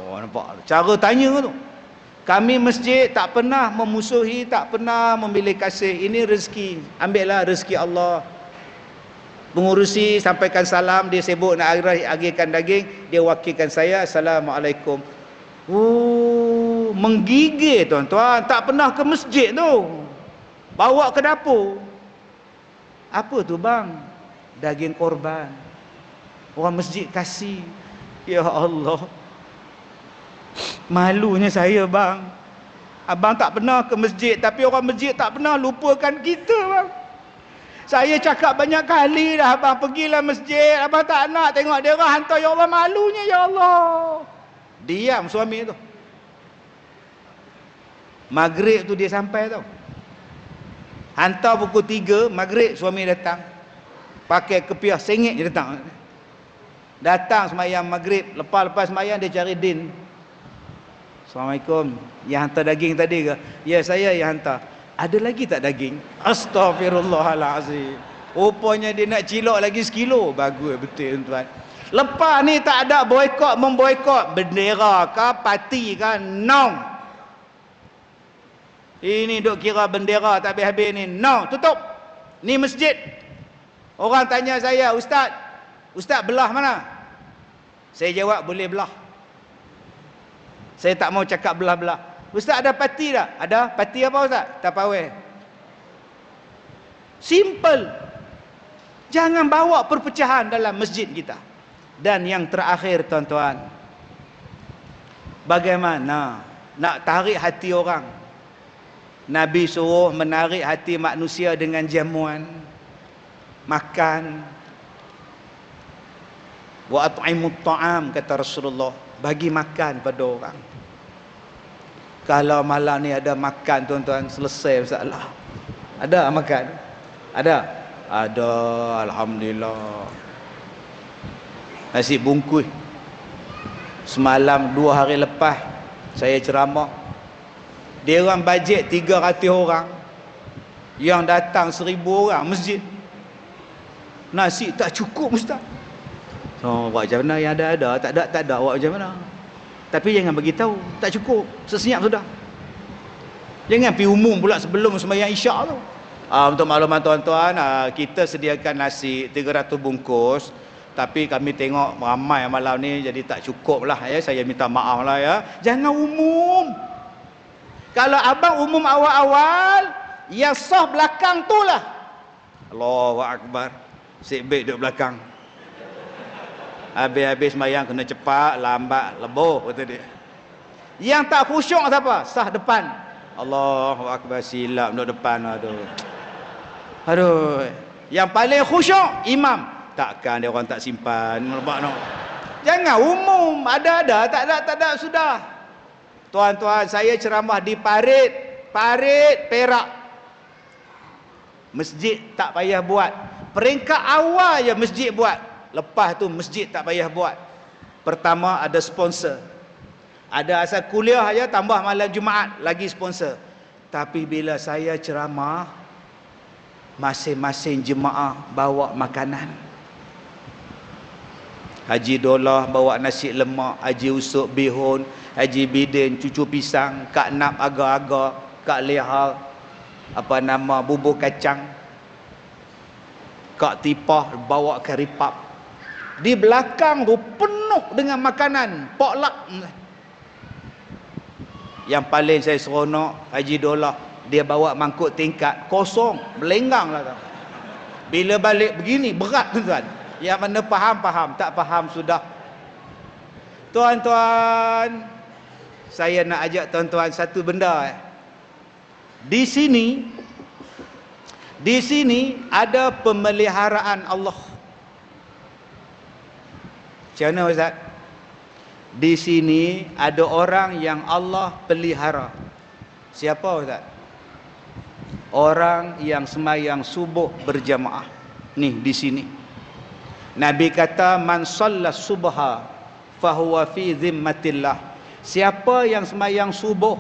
Oh, nampak. Cara tanya tu. Kami masjid tak pernah memusuhi, tak pernah memilih kasih. Ini rezeki. Ambillah rezeki Allah. Pengurusi sampaikan salam, dia sibuk nak agihkan daging, dia wakilkan saya, Assalamualaikum. Oh, menggigil tuan-tuan, tak pernah ke masjid tu. Bawa ke dapur. Apa tu bang? Daging korban. Orang masjid kasih. Ya Allah. Malunya saya bang. Abang tak pernah ke masjid, tapi orang masjid tak pernah lupakan kita bang. Saya cakap banyak kali dah, abang pergilah masjid, abang tak nak tengok dia orang hantar, ya Allah, malunya ya Allah. Diam suami tu. Maghrib tu dia sampai tau. Hantar pukul 3, maghrib suami datang. Pakai kepiah sengit dia datang. Datang semayang maghrib, lepas semayang dia cari din. Assalamualaikum, yang hantar daging tadi ke? Ya, saya yang hantar. Ada lagi tak daging? Astaghfirullahalazim. Rupanya dia nak cilok lagi sekilo. Bagus betul tuan. Lepas ni tak ada boikot memboikot bendera ke parti ke, no. Ini duk kira bendera tak habis-habis ni. No, tutup. Ni masjid. Orang tanya saya, Ustaz belah mana? Saya jawab boleh belah. Saya tak mau cakap belah-belah. Ustaz ada parti tak? Ada. Parti apa Ustaz? Tapawai. Simple. Jangan bawa perpecahan dalam masjid kita. Dan yang terakhir tuan-tuan, bagaimana nak tarik hati orang? Nabi suruh menarik hati manusia dengan jamuan, makan. Wa at'imut ta'am, kata Rasulullah, bagi makan pada orang. Kalau malam ni ada makan tuan-tuan, selesai masalah. Ada makan? Ada? Ada, alhamdulillah. Nasi bungkus. Semalam 2 hari lepas saya ceramah. Dia orang bajet 300 orang. Yang datang 1000 orang masjid. Nasi tak cukup ustaz. So, buat macam mana yang ada? Tak ada, buat macam mana? Tapi jangan bagi tahu, tak cukup, sesenyap sudah. Jangan pergi umum pula sebelum sembahyang isyak tu. Untuk makluman tuan-tuan, kita sediakan nasi 300 bungkus, tapi kami tengok ramai malam ni jadi tak cukup lah ya. Saya minta maaf lah ya. Jangan umum. Kalau abang umum awal-awal, yang sah belakang tu lah. Allahu Akbar. Sibik duduk belakang. Habis-habis sembahyang kena cepat, lambat, leboh, kata dia. Yang tak khusyuk siapa? Sah depan. Allahu Akbar, silap duduk depan. Aduh. Yang paling khusyuk imam. Takkan dia orang tak simpan. Jangan umum, ada, tak ada sudah. Tuan-tuan, saya ceramah di Parit Perak. Masjid tak payah buat. Peringkat awal je masjid buat. Lepas tu masjid tak payah buat. Pertama ada sponsor. Ada asal kuliah aja tambah malam Jumaat lagi sponsor. Tapi bila saya ceramah, masing-masing jemaah bawa makanan. Haji Dolah bawa nasi lemak, Haji Usuk bihun, Haji Bidin cucu pisang, Kak Nap agar-agar, Kak Leha bubur kacang, Kak Tipah bawa kari pap. Di belakang tu penuh dengan makanan, potluck. Yang paling saya seronok Haji Dolah, dia bawa mangkuk tingkat kosong, melenggang lah tau. Bila balik begini berat tuan-tuan. Yang mana faham, tak faham sudah. Tuan-tuan, saya nak ajak tuan-tuan satu benda. Di sini ada pemeliharaan Allah. Macam mana Ustaz? Di sini ada orang yang Allah pelihara. Siapa Ustaz? Orang yang sembahyang subuh berjamaah. Ni di sini. Nabi kata man shalla subha fahuwa fi zimmatillah. Siapa yang sembahyang subuh,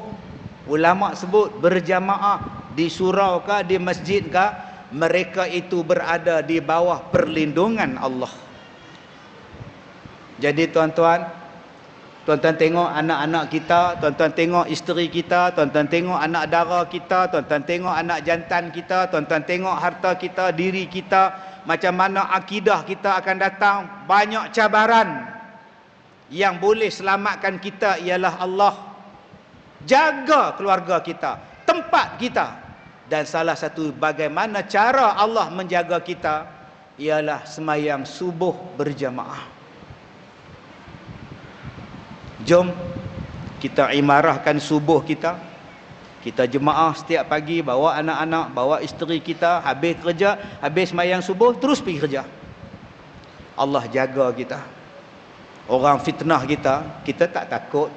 ulama sebut berjamaah di surau ke di masjid ke, mereka itu berada di bawah perlindungan Allah. Jadi tuan-tuan tengok anak-anak kita, tuan-tuan tengok isteri kita, tuan-tuan tengok anak dara kita, tuan-tuan tengok anak jantan kita, tuan-tuan tengok harta kita, diri kita, macam mana akidah kita akan datang. Banyak cabaran. Yang boleh selamatkan kita ialah Allah. Jaga keluarga kita, tempat kita. Dan salah satu bagaimana cara Allah menjaga kita ialah sembahyang subuh berjamaah. Jom kita imarahkan subuh kita. Kita jemaah setiap pagi, bawa anak-anak, bawa isteri kita, habis kerja, habis sembahyang subuh, terus pergi kerja. Allah jaga kita. Orang fitnah kita, kita tak takut.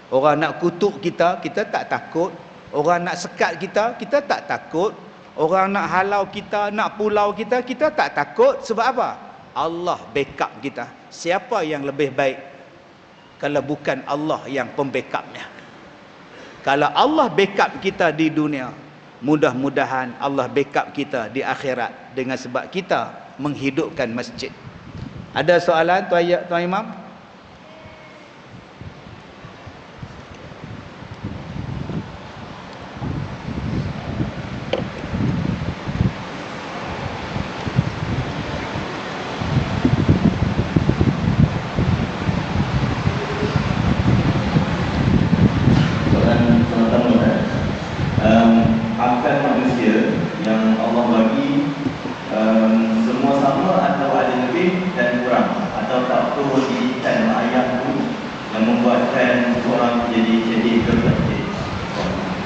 Orang nak kutuk kita, kita tak takut. Orang nak sekat kita, kita tak takut. Orang nak halau kita, nak pulau kita, kita tak takut. Sebab apa? Allah backup kita. Siapa yang lebih baik kalau bukan Allah yang pembackupnya? Kalau Allah backup kita di dunia, mudah-mudahan Allah backup kita di akhirat dengan sebab kita menghidupkan masjid. Ada soalan Tuan Imam? Akal manusia yang Allah bagi semua sama atau ada lebih dan kurang, atau tak perlu diikan ayat tu yang membuatkan seorang jadi terpaksa.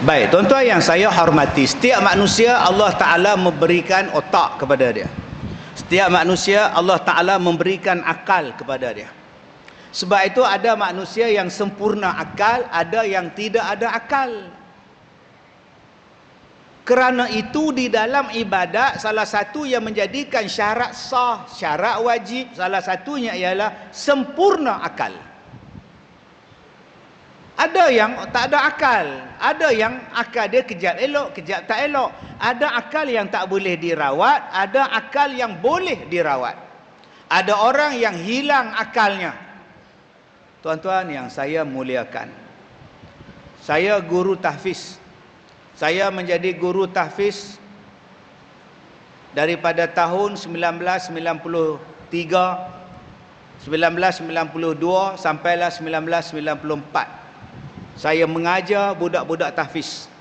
Baik, tuan-tuan yang saya hormati, setiap manusia Allah Ta'ala memberikan otak kepada dia. Setiap manusia Allah Ta'ala memberikan akal kepada dia. Sebab itu ada manusia yang sempurna akal, ada yang tidak ada akal. Kerana itu di dalam ibadat, salah satu yang menjadikan syarat sah, syarat wajib, salah satunya ialah sempurna akal. Ada yang tak ada akal, ada yang akal dia kejap elok, kejap tak elok. Ada akal yang tak boleh dirawat, ada akal yang boleh dirawat. Ada orang yang hilang akalnya. Tuan-tuan yang saya muliakan, saya guru tahfiz. Saya menjadi guru tahfiz daripada tahun 1993, 1992 sampailah 1994. Saya mengajar budak-budak tahfiz.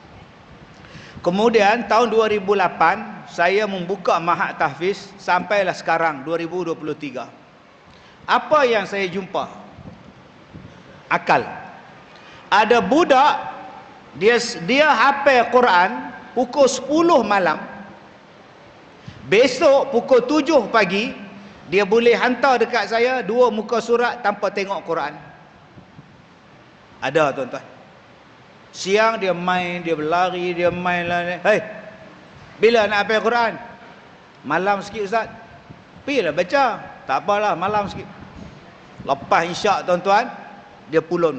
Kemudian tahun 2008 saya membuka mahad tahfiz sampailah sekarang 2023. Apa yang saya jumpa? Akal. Ada budak dia hafal Quran pukul 10 malam. Besok pukul 7 pagi dia boleh hantar dekat saya 2 muka surat tanpa tengok Quran. Ada tuan-tuan. Siang dia main, dia berlari, dia main lah. Hei, bila nak hafal Quran? Malam sikit Ustaz. Pergilah baca. Tak apalah, malam sikit. Lepas isyak tuan-tuan, dia pulun.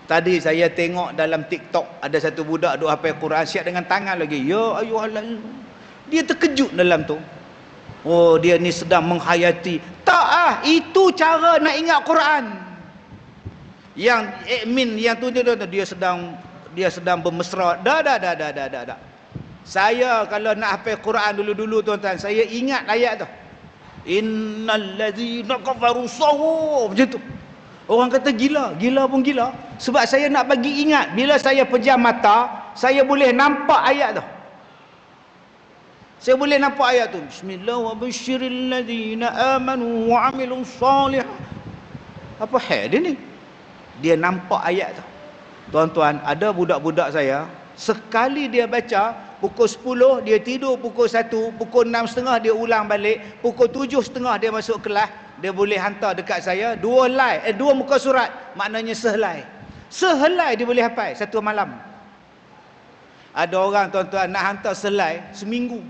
Tadi saya tengok dalam TikTok ada satu budak duk hafal Quran siap dengan tangan lagi. Ya ayyuhal, dia terkejut dalam tu. Oh, dia ni sedang menghayati. Tak itu cara nak ingat Quran. Yang admin yang tu dia sedang bermesra. Dah. Saya kalau nak hafal Quran dulu-dulu tuan-tuan, saya ingat ayat tu. Innal ladzina kafaru sawu, macam tu. Orang kata gila pun gila. Sebab saya nak bagi ingat, bila saya pejam mata, saya boleh nampak ayat tu. Saya boleh nampak ayat tu. Bismillah wa basyiril ladzina amanu wa amilus solih. Apa hal dia ni? Dia nampak ayat tu. Tuan-tuan, ada budak-budak saya, sekali dia baca, pukul 10 dia tidur, pukul 1, pukul 6.30 dia ulang balik, pukul 7.30 dia masuk kelas. Dia boleh hantar dekat saya 2 muka surat, maknanya sehelai dia boleh hafal satu malam. Ada orang tuan-tuan nak hantar selai seminggu.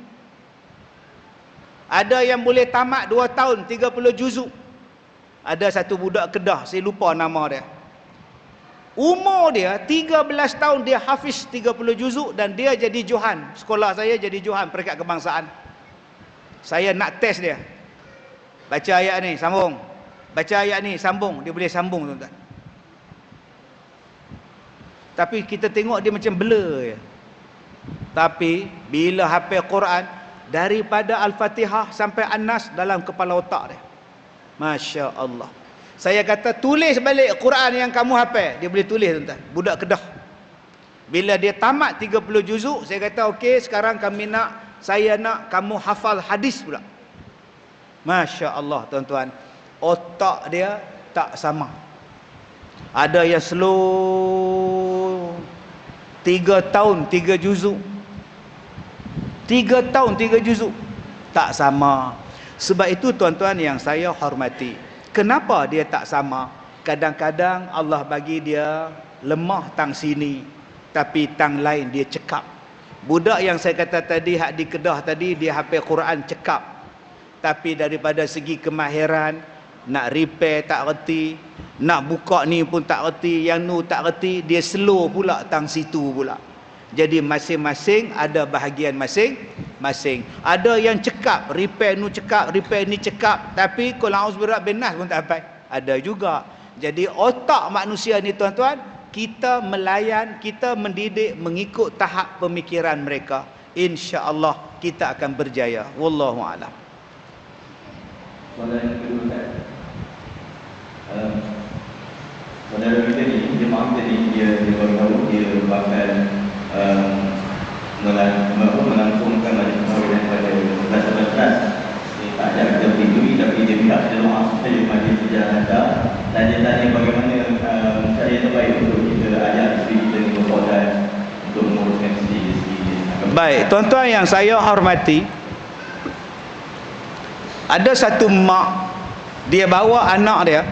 Ada yang boleh tamat 2 tahun 30 juzuk. Ada satu budak Kedah, saya lupa nama dia. Umur dia 13 tahun dia hafiz 30 juzuk dan dia jadi Johan. Sekolah saya jadi Johan peringkat kebangsaan. Saya nak test dia. Baca ayat ni, sambung. Baca ayat ni, sambung. Dia boleh sambung, tuan-tuan. Tapi kita tengok dia macam blur je. Tapi bila hafal Quran, daripada Al-Fatihah sampai An-Nas dalam kepala otak dia. Masya Allah. Saya kata tulis balik Quran yang kamu hafal. Dia boleh tulis, tuan-tuan. Budak Kedah. Bila dia tamat 30 juzuk, saya kata okey, sekarang saya nak kamu hafal hadis pula. Masya Allah, tuan-tuan. Otak dia tak sama. Ada yang slow 3 tahun 3 juzuk, 3 tahun 3 juzuk, tak sama. Sebab itu tuan-tuan yang saya hormati, kenapa dia tak sama? Kadang-kadang Allah bagi dia lemah tang sini, tapi tang lain dia cekap. Budak yang saya kata tadi, hak di Kedah tadi, dia hafal Quran cekap, tapi daripada segi kemahiran, nak repair tak reti, nak buka ni pun tak reti, yang nu tak reti, dia slow pula tang situ pula. Jadi masing-masing ada bahagian masing-masing. Ada yang cekap, repair nu cekap, repair ni cekap, tapi kalau auzubillah binas pun tak sampai. Ada juga. Jadi otak manusia ni tuan-tuan, kita melayan, kita mendidik mengikut tahap pemikiran mereka. Insya-Allah kita akan berjaya. Wallahu a'lam. Soalan yang kedua, saudara kita ni, dia maaf tadi, dia baru tahu dia bakal melangsungkan majlis perkahwinan pada 11-11. Dia tak ada kita berdiri, tapi dia minta kita maaf saja majlis sejarah hantar, dan dia tanya bagaimana cara yang terbaik untuk kita ajak isteri kita ni berkorban untuk menguruskan isteri. Baik, tuan-tuan yang saya hormati, ada satu mak, dia bawa anak dia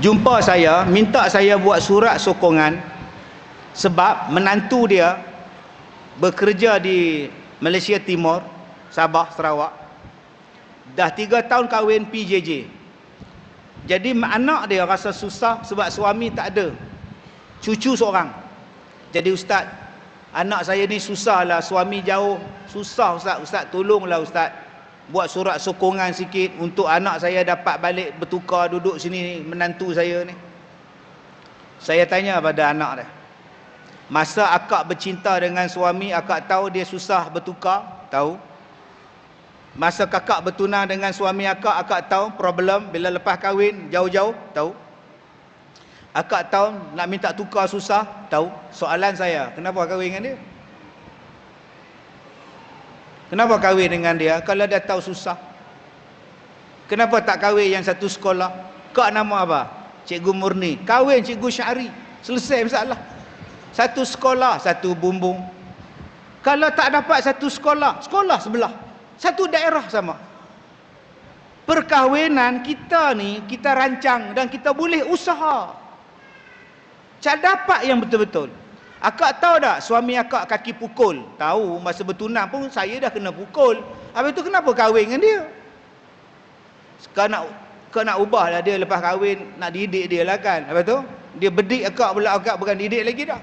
jumpa saya, minta saya buat surat sokongan sebab menantu dia bekerja di Malaysia Timur, Sabah, Sarawak. Dah 3 tahun kahwin PJJ. Jadi anak dia rasa susah sebab suami tak ada, cucu seorang. Jadi ustaz, anak saya ni susah lah, suami jauh, susah ustaz. Ustaz tolonglah ustaz, buat surat sokongan sikit untuk anak saya dapat balik bertukar duduk sini, menantu saya ni. Saya tanya pada anak dia, masa akak bercinta dengan suami, akak tahu dia susah bertukar? Tahu. Masa kakak bertunang dengan suami akak tahu problem bila lepas kahwin jauh-jauh? Tahu. Akak tahu nak minta tukar susah? Tahu. Soalan saya, kenapa kahwin dengan dia? Kenapa kahwin dengan dia kalau dia tahu susah? Kenapa tak kahwin yang satu sekolah? Kak nama apa? Cikgu Murni. Kahwin Cikgu Syari. Selesai masalah. Satu sekolah, satu bumbung. Kalau tak dapat satu sekolah, sekolah sebelah. Satu daerah sama. Perkahwinan kita ni, kita rancang dan kita boleh usaha. Cak dapat yang betul-betul. Akak tahu tak suami akak kaki pukul? Tahu, masa bertunang pun saya dah kena pukul. Habis tu kenapa kahwin dengan dia? Kau nak ubah lah dia lepas kahwin, nak didik dia lah kan. Habis tu dia bedik akak pula, akak bukan didik lagi dah.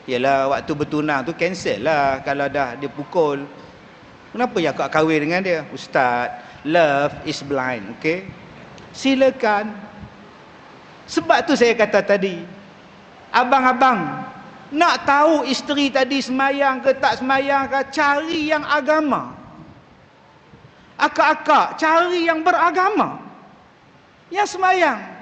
Yalah, waktu bertunang tu cancel lah kalau dah dia pukul. Kenapa ya akak kahwin dengan dia? Ustaz, love is blind, okey? Silakan. Sebab tu saya kata tadi, abang-abang nak tahu isteri tadi semayang ke tak semayang ke, cari yang agama. Akak-akak cari yang beragama, yang semayang.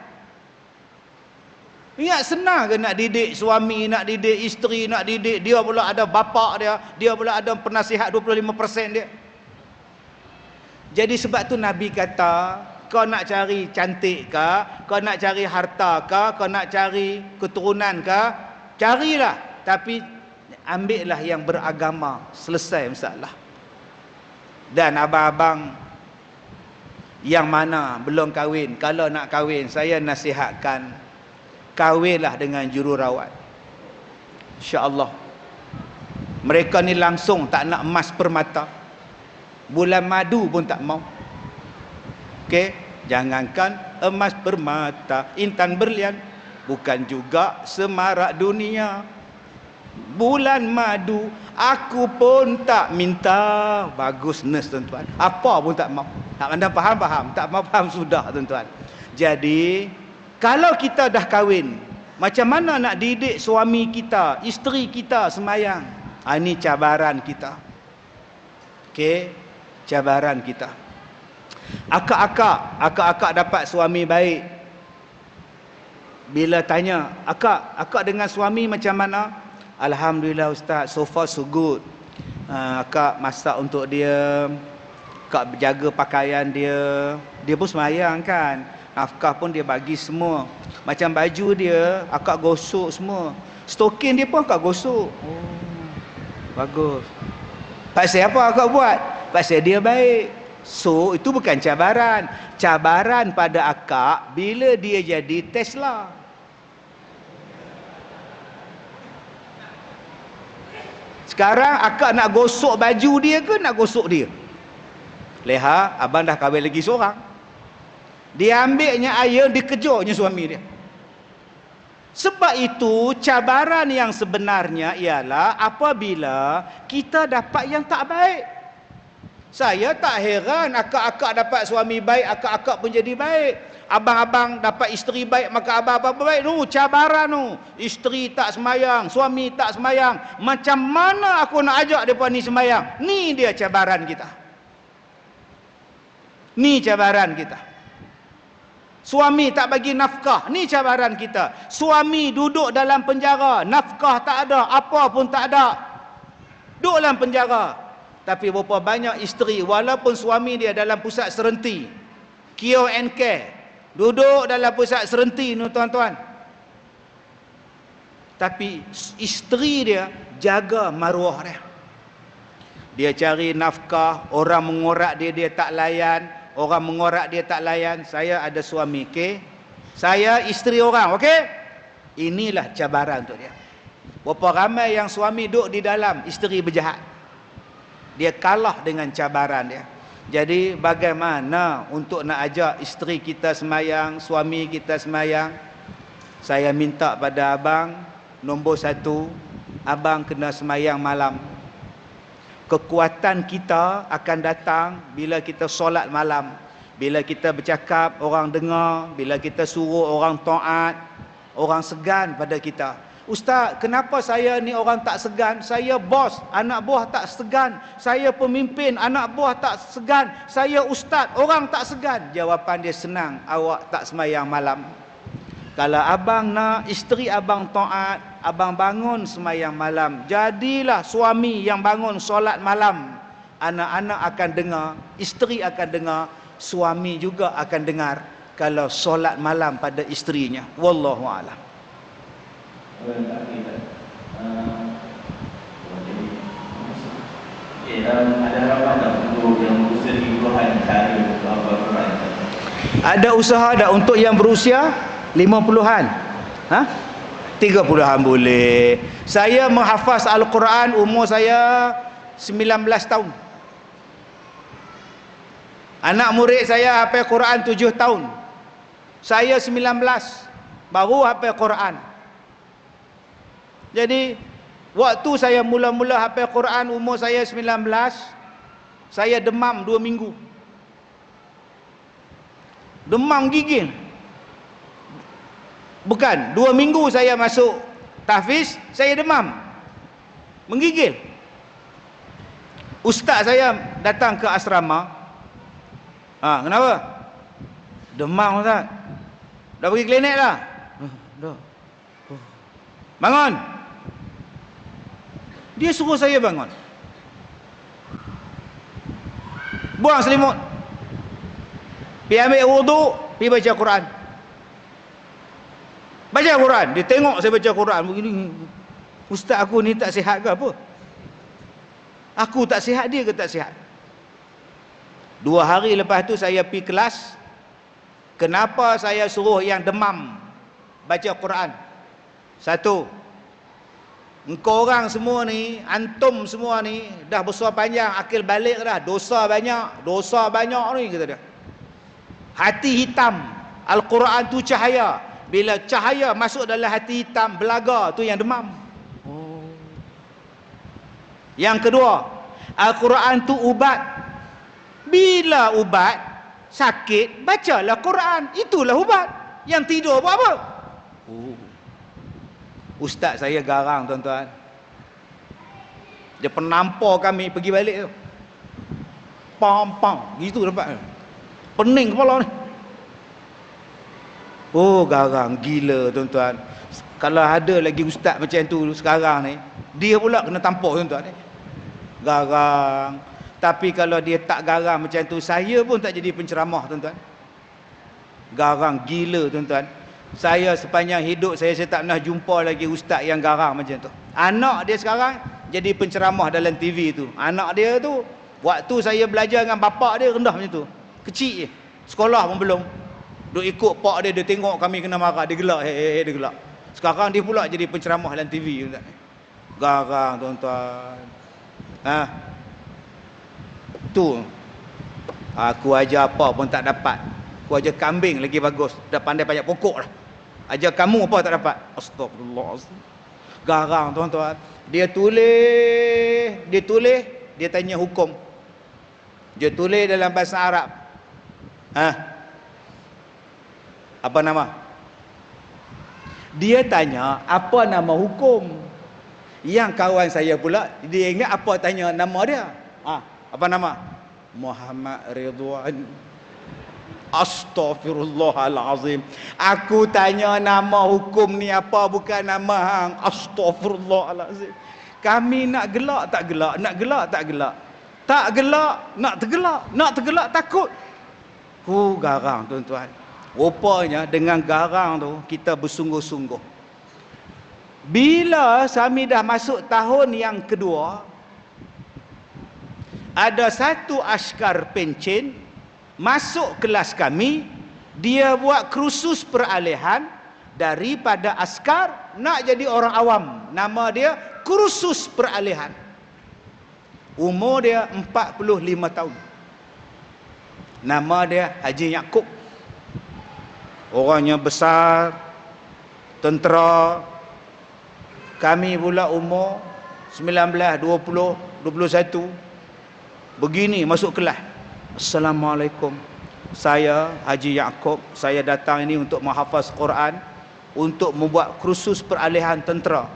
Ingat senang ke nak didik suami, nak didik isteri, nak didik dia pula ada bapak dia pula ada penasihat 25% dia. Jadi sebab tu Nabi kata, kau nak cari cantik ke, kau nak cari harta ke, kau nak cari keturunan ke, carilah, tapi ambillah yang beragama. Selesai masalah. Dan abang-abang yang mana belum kahwin, kalau nak kahwin, saya nasihatkan kahwinlah dengan jururawat. InsyaAllah. Mereka ni langsung tak nak emas permata, bulan madu pun tak mau. Okey, jangankan emas permata, intan berlian, bukan juga semarak dunia, bulan madu, aku pun tak minta. Bagus nurse tuan-tuan. Apa pun tak mau. Tak anda faham, tak mau faham sudah tuan-tuan. Jadi, kalau kita dah kahwin, macam mana nak didik suami kita, isteri kita semayang? Ini cabaran kita. Okey, cabaran kita. Akak-akak dapat suami baik. Bila tanya, akak dengan suami macam mana? Alhamdulillah Ustaz, so far so good. Akak masak untuk dia, akak jaga pakaian dia, dia pun semayang kan, nafkah pun dia bagi semua. Macam baju dia, akak gosok semua. Stokin dia pun akak gosok. Oh, bagus. Pasal apa akak buat? Pasal dia baik. So, itu bukan cabaran. Cabaran pada akak bila dia jadi Tesla. Sekarang akak nak gosok baju dia ke nak gosok dia? Leha, abang dah kahwin lagi seorang. Dia ambilnya air, dikejarnya suami dia. Sebab itu cabaran yang sebenarnya ialah apabila kita dapat yang tak baik. Saya tak heran akak-akak dapat suami baik, akak-akak pun jadi baik. Abang-abang dapat isteri baik, maka abang-abang baik. Cabaran tu. Isteri tak semayang, suami tak semayang. Macam mana aku nak ajak mereka ni semayang? Ni dia cabaran kita. Ni cabaran kita. Suami tak bagi nafkah, ni cabaran kita. Suami duduk dalam penjara, nafkah tak ada, apa pun tak ada. Duduk dalam penjara. Tapi berapa banyak isteri, walaupun suami dia dalam pusat serenti, cure and care, duduk dalam pusat serenti ni tuan-tuan, tapi isteri dia jaga maruah dia. Dia cari nafkah, orang mengorak dia, dia tak layan. Orang mengorak dia tak layan. Saya ada suami, okey? Saya isteri orang, okey? Inilah cabaran untuk dia. Berapa ramai yang suami duduk di dalam, isteri berjahat. Dia kalah dengan cabaran dia. Jadi bagaimana untuk nak ajak isteri kita semayang, suami kita semayang? Saya minta pada abang, nombor satu, abang kena semayang malam. Kekuatan kita akan datang bila kita solat malam. Bila kita bercakap, orang dengar. Bila kita suruh, orang taat. Orang segan pada kita. Ustaz, kenapa saya ni orang tak segan? Saya bos, anak buah tak segan. Saya pemimpin, anak buah tak segan. Saya ustaz, orang tak segan. Jawapan dia senang, awak tak semayang malam. Kalau abang nak isteri abang taat, abang bangun semayang malam. Jadilah suami yang bangun solat malam. Anak-anak akan dengar, isteri akan dengar, suami juga akan dengar kalau solat malam pada isterinya. Wallahu a'lam. Ada harapan tak untuk yang berusia 30-an cara Al-Quran? Ada usaha tak untuk yang berusia 50-an? 30-an boleh. Saya menghafaz Al-Quran umur saya 19 tahun. Anak murid saya hafal Quran 7 tahun. Saya 19 baru hafal Quran. Jadi waktu saya mula-mula hafal Quran umur saya 19, saya demam 2 minggu. Demam gigil. Bukan, 2 minggu saya masuk tahfiz, saya demam. Menggigil. Ustaz saya datang ke asrama. Kenapa? Demam Ustaz. Dah pergi klinik dah? Dah. Bangun. Dia suruh saya bangun. Buang selimut. Pergi ambil wuduk, pergi baca Quran. Baca Quran. Dia tengok saya baca Quran begini. Ustaz aku ni tak sihat ke apa? Aku tak sihat, dia ke tak sihat? 2 hari lepas tu saya pergi kelas. Kenapa saya suruh yang demam baca Quran? 1, engkau orang semua ni, antum semua ni dah besar panjang, akil balik dah, dosa banyak ni, kata dia. Hati hitam. Al-Quran tu cahaya. Bila cahaya masuk dalam hati hitam, belaga tu yang demam. Yang kedua, Al-Quran tu ubat. Bila ubat, sakit, bacalah Quran. Itulah ubat. Yang tidur buat apa? Ustaz saya garang tuan-tuan. Dia penampar kami pergi balik tu. Pam-pam. Gitu dapat. Pening kepala ni. Garang. Gila tuan-tuan. Kalau ada lagi ustaz macam tu sekarang ni, dia pula kena tampar tuan-tuan ni. Garang. Tapi kalau dia tak garang macam tu, saya pun tak jadi penceramah tuan-tuan. Garang gila tuan-tuan. Saya sepanjang hidup saya tak pernah jumpa lagi ustaz yang garang macam tu. Anak dia sekarang jadi penceramah dalam TV tu. Anak dia tu, waktu saya belajar dengan bapak dia rendah macam tu. Kecil je. Sekolah pun belum. Duk ikut pak dia tengok kami kena marah, dia gelak, dia gelak. Sekarang dia pula jadi penceramah dalam TV tuan-tuan. Garang tuan-tuan. Tu. Aku ajar apa pun tak dapat. Aku ajar kambing lagi bagus. Dah pandai banyak pokok dah. Ajar kamu apa tak dapat. Astagfirullah. Garang tuan-tuan. Dia tulis, dia tanya hukum. Dia tulis dalam bahasa Arab. Apa nama? Dia tanya apa nama hukum. Yang kawan saya pula, dia ingat apa tanya nama dia. Apa nama? Muhammad Ridwan. Astaghfirullahalazim. Aku tanya nama hukum ni apa, bukan nama hang. Astaghfirullahalazim. Kami nak gelak tak gelak, nak gelak tak gelak. Tak gelak, nak tergelak, nak tergelak takut. Garang tuan-tuan. Rupanya dengan garang tu kita bersungguh-sungguh. Bila kami dah masuk tahun yang kedua, ada satu askar pencen masuk kelas kami, dia buat kursus peralihan daripada askar nak jadi orang awam. Nama dia kursus peralihan. Umur dia 45 tahun. Nama dia Haji Yaakob. Orangnya besar, tentera. Kami pula umur 19, 20, 21. Begini masuk kelas. Assalamualaikum. Saya Haji Yaakob. Saya datang ini untuk menghafaz Quran, untuk membuat kursus peralihan tentera.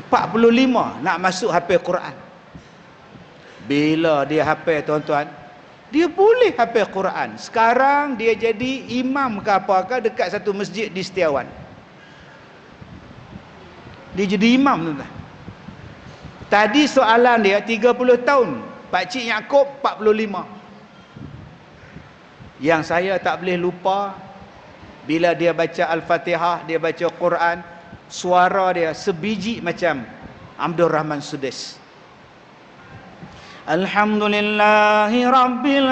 45 nak masuk hafal Quran. Bila dia hafal tuan-tuan, dia boleh hafal Quran. Sekarang dia jadi imam ke apa-apa dekat satu masjid di Setiawan. Dia jadi imam tuan-tuan. Tadi soalan dia 30 tahun. Pak Cik Yaakob 45. Yang saya tak boleh lupa, bila dia baca Al-Fatihah, dia baca Quran, suara dia sebiji macam Abdul Rahman Sudais. Alhamdulillahi Rabbil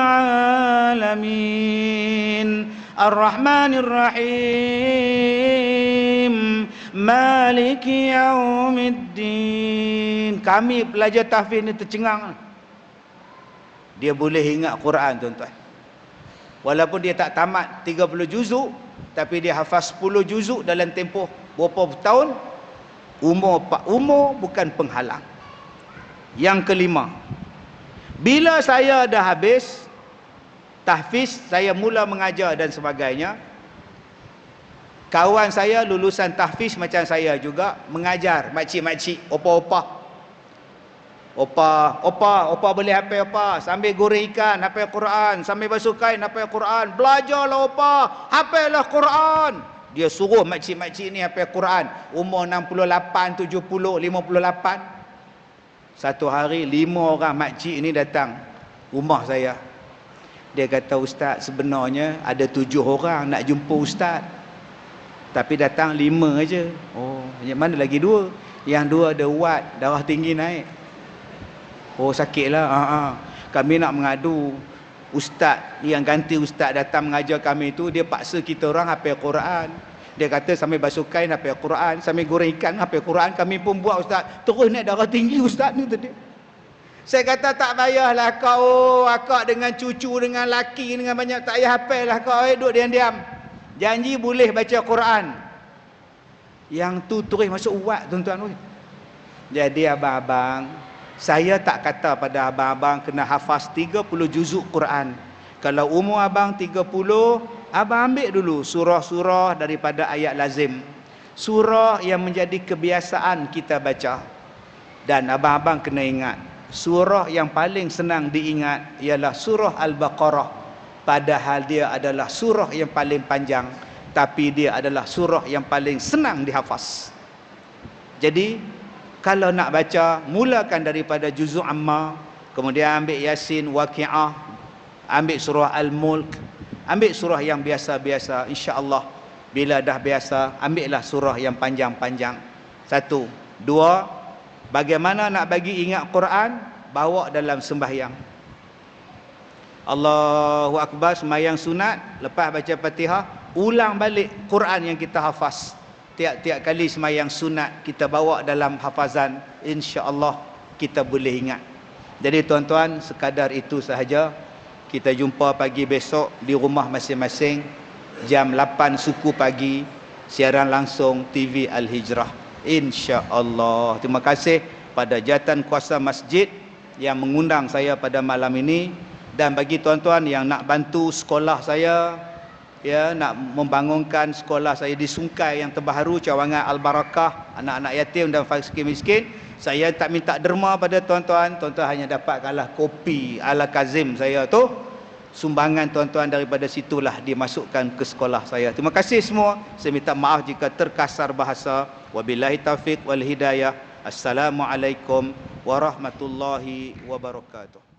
Alamin, Ar-Rahmanir Rahim, Maliki Yaumiddin. Kami pelajar tahfiz ni tercengang. Dia boleh ingat Quran tuan-tuan. Walaupun dia tak tamat 30 juzuk, tapi dia hafaz 10 juzuk dalam tempoh berapa tahun. Umur bukan penghalang. Yang kelima, bila saya dah habis tahfiz, saya mula mengajar dan sebagainya. Kawan saya lulusan tahfiz macam saya juga, mengajar makcik-makcik, opa-opa. Opa boleh hafal opa, sambil goreng ikan hafal Quran, sambil basuh kain hafal Quran. Belajarlah opa, hafallah Quran. Dia suruh makcik-makcik ni hafal Quran. Umur 68, 70, 58. Satu hari 5 orang makcik ni datang rumah saya. Dia kata, Ustaz, sebenarnya ada 7 orang nak jumpa Ustaz, tapi datang 5 aja. Yang mana lagi 2? Yang 2 ada uat, darah tinggi naik. Sakitlah. Kami nak mengadu. Ustaz yang ganti Ustaz datang mengajar kami tu, dia paksa kita orang hafal Quran. Dia kata sambil basuh kain hafal Quran, sambil goreng ikan hafal Quran. Kami pun buat Ustaz. Terus naik darah tinggi Ustaz ni tadi. Saya kata tak payahlah kau, akak dengan cucu, dengan laki, dengan banyak, tak payah hafal lah kau, duduk diam-diam. Janji boleh baca Quran. Yang tu terus masuk uat tuan-tuan. Jadi abang-abang, saya tak kata pada abang-abang kena hafaz 30 juzuk Quran. Kalau umur abang 30, abang ambil dulu surah-surah daripada ayat lazim. Surah yang menjadi kebiasaan kita baca. Dan abang-abang kena ingat, surah yang paling senang diingat ialah surah Al-Baqarah. Padahal dia adalah surah yang paling panjang, tapi dia adalah surah yang paling senang dihafaz. Jadi kalau nak baca, mulakan daripada juzuk amma, kemudian ambil Yasin, Waqi'ah, ambil surah Al-Mulk, ambil surah yang biasa-biasa. InsyaAllah bila dah biasa, ambillah surah yang panjang-panjang. 1. 2, bagaimana nak bagi ingat Quran? Bawa dalam sembahyang. Allahu Akbar, sembahyang sunat, lepas baca Fatihah, ulang balik Quran yang kita hafaz. Tiap-tiap kali sembahyang sunat, kita bawa dalam hafazan, insya-Allah kita boleh ingat. Jadi tuan-tuan, sekadar itu sahaja. Kita jumpa pagi besok di rumah masing-masing, jam 8 suku pagi, siaran langsung TV Al-Hijrah, insya-Allah. Terima kasih pada jawatan kuasa masjid yang mengundang saya pada malam ini, dan bagi tuan-tuan yang nak bantu sekolah saya, ya, nak membangunkan sekolah saya di Sungai yang terbaru, Cawangan Al-Barakah, anak-anak yatim dan fakir miskin, saya tak minta derma pada tuan-tuan. Tuan-tuan hanya dapatkanlah kopi ala Kazim saya tu. Sumbangan tuan-tuan daripada situlah dimasukkan ke sekolah saya. Terima kasih semua. Saya minta maaf jika terkasar bahasa. Wabillahi taufiq wal hidayah. Assalamualaikum warahmatullahi wabarakatuh.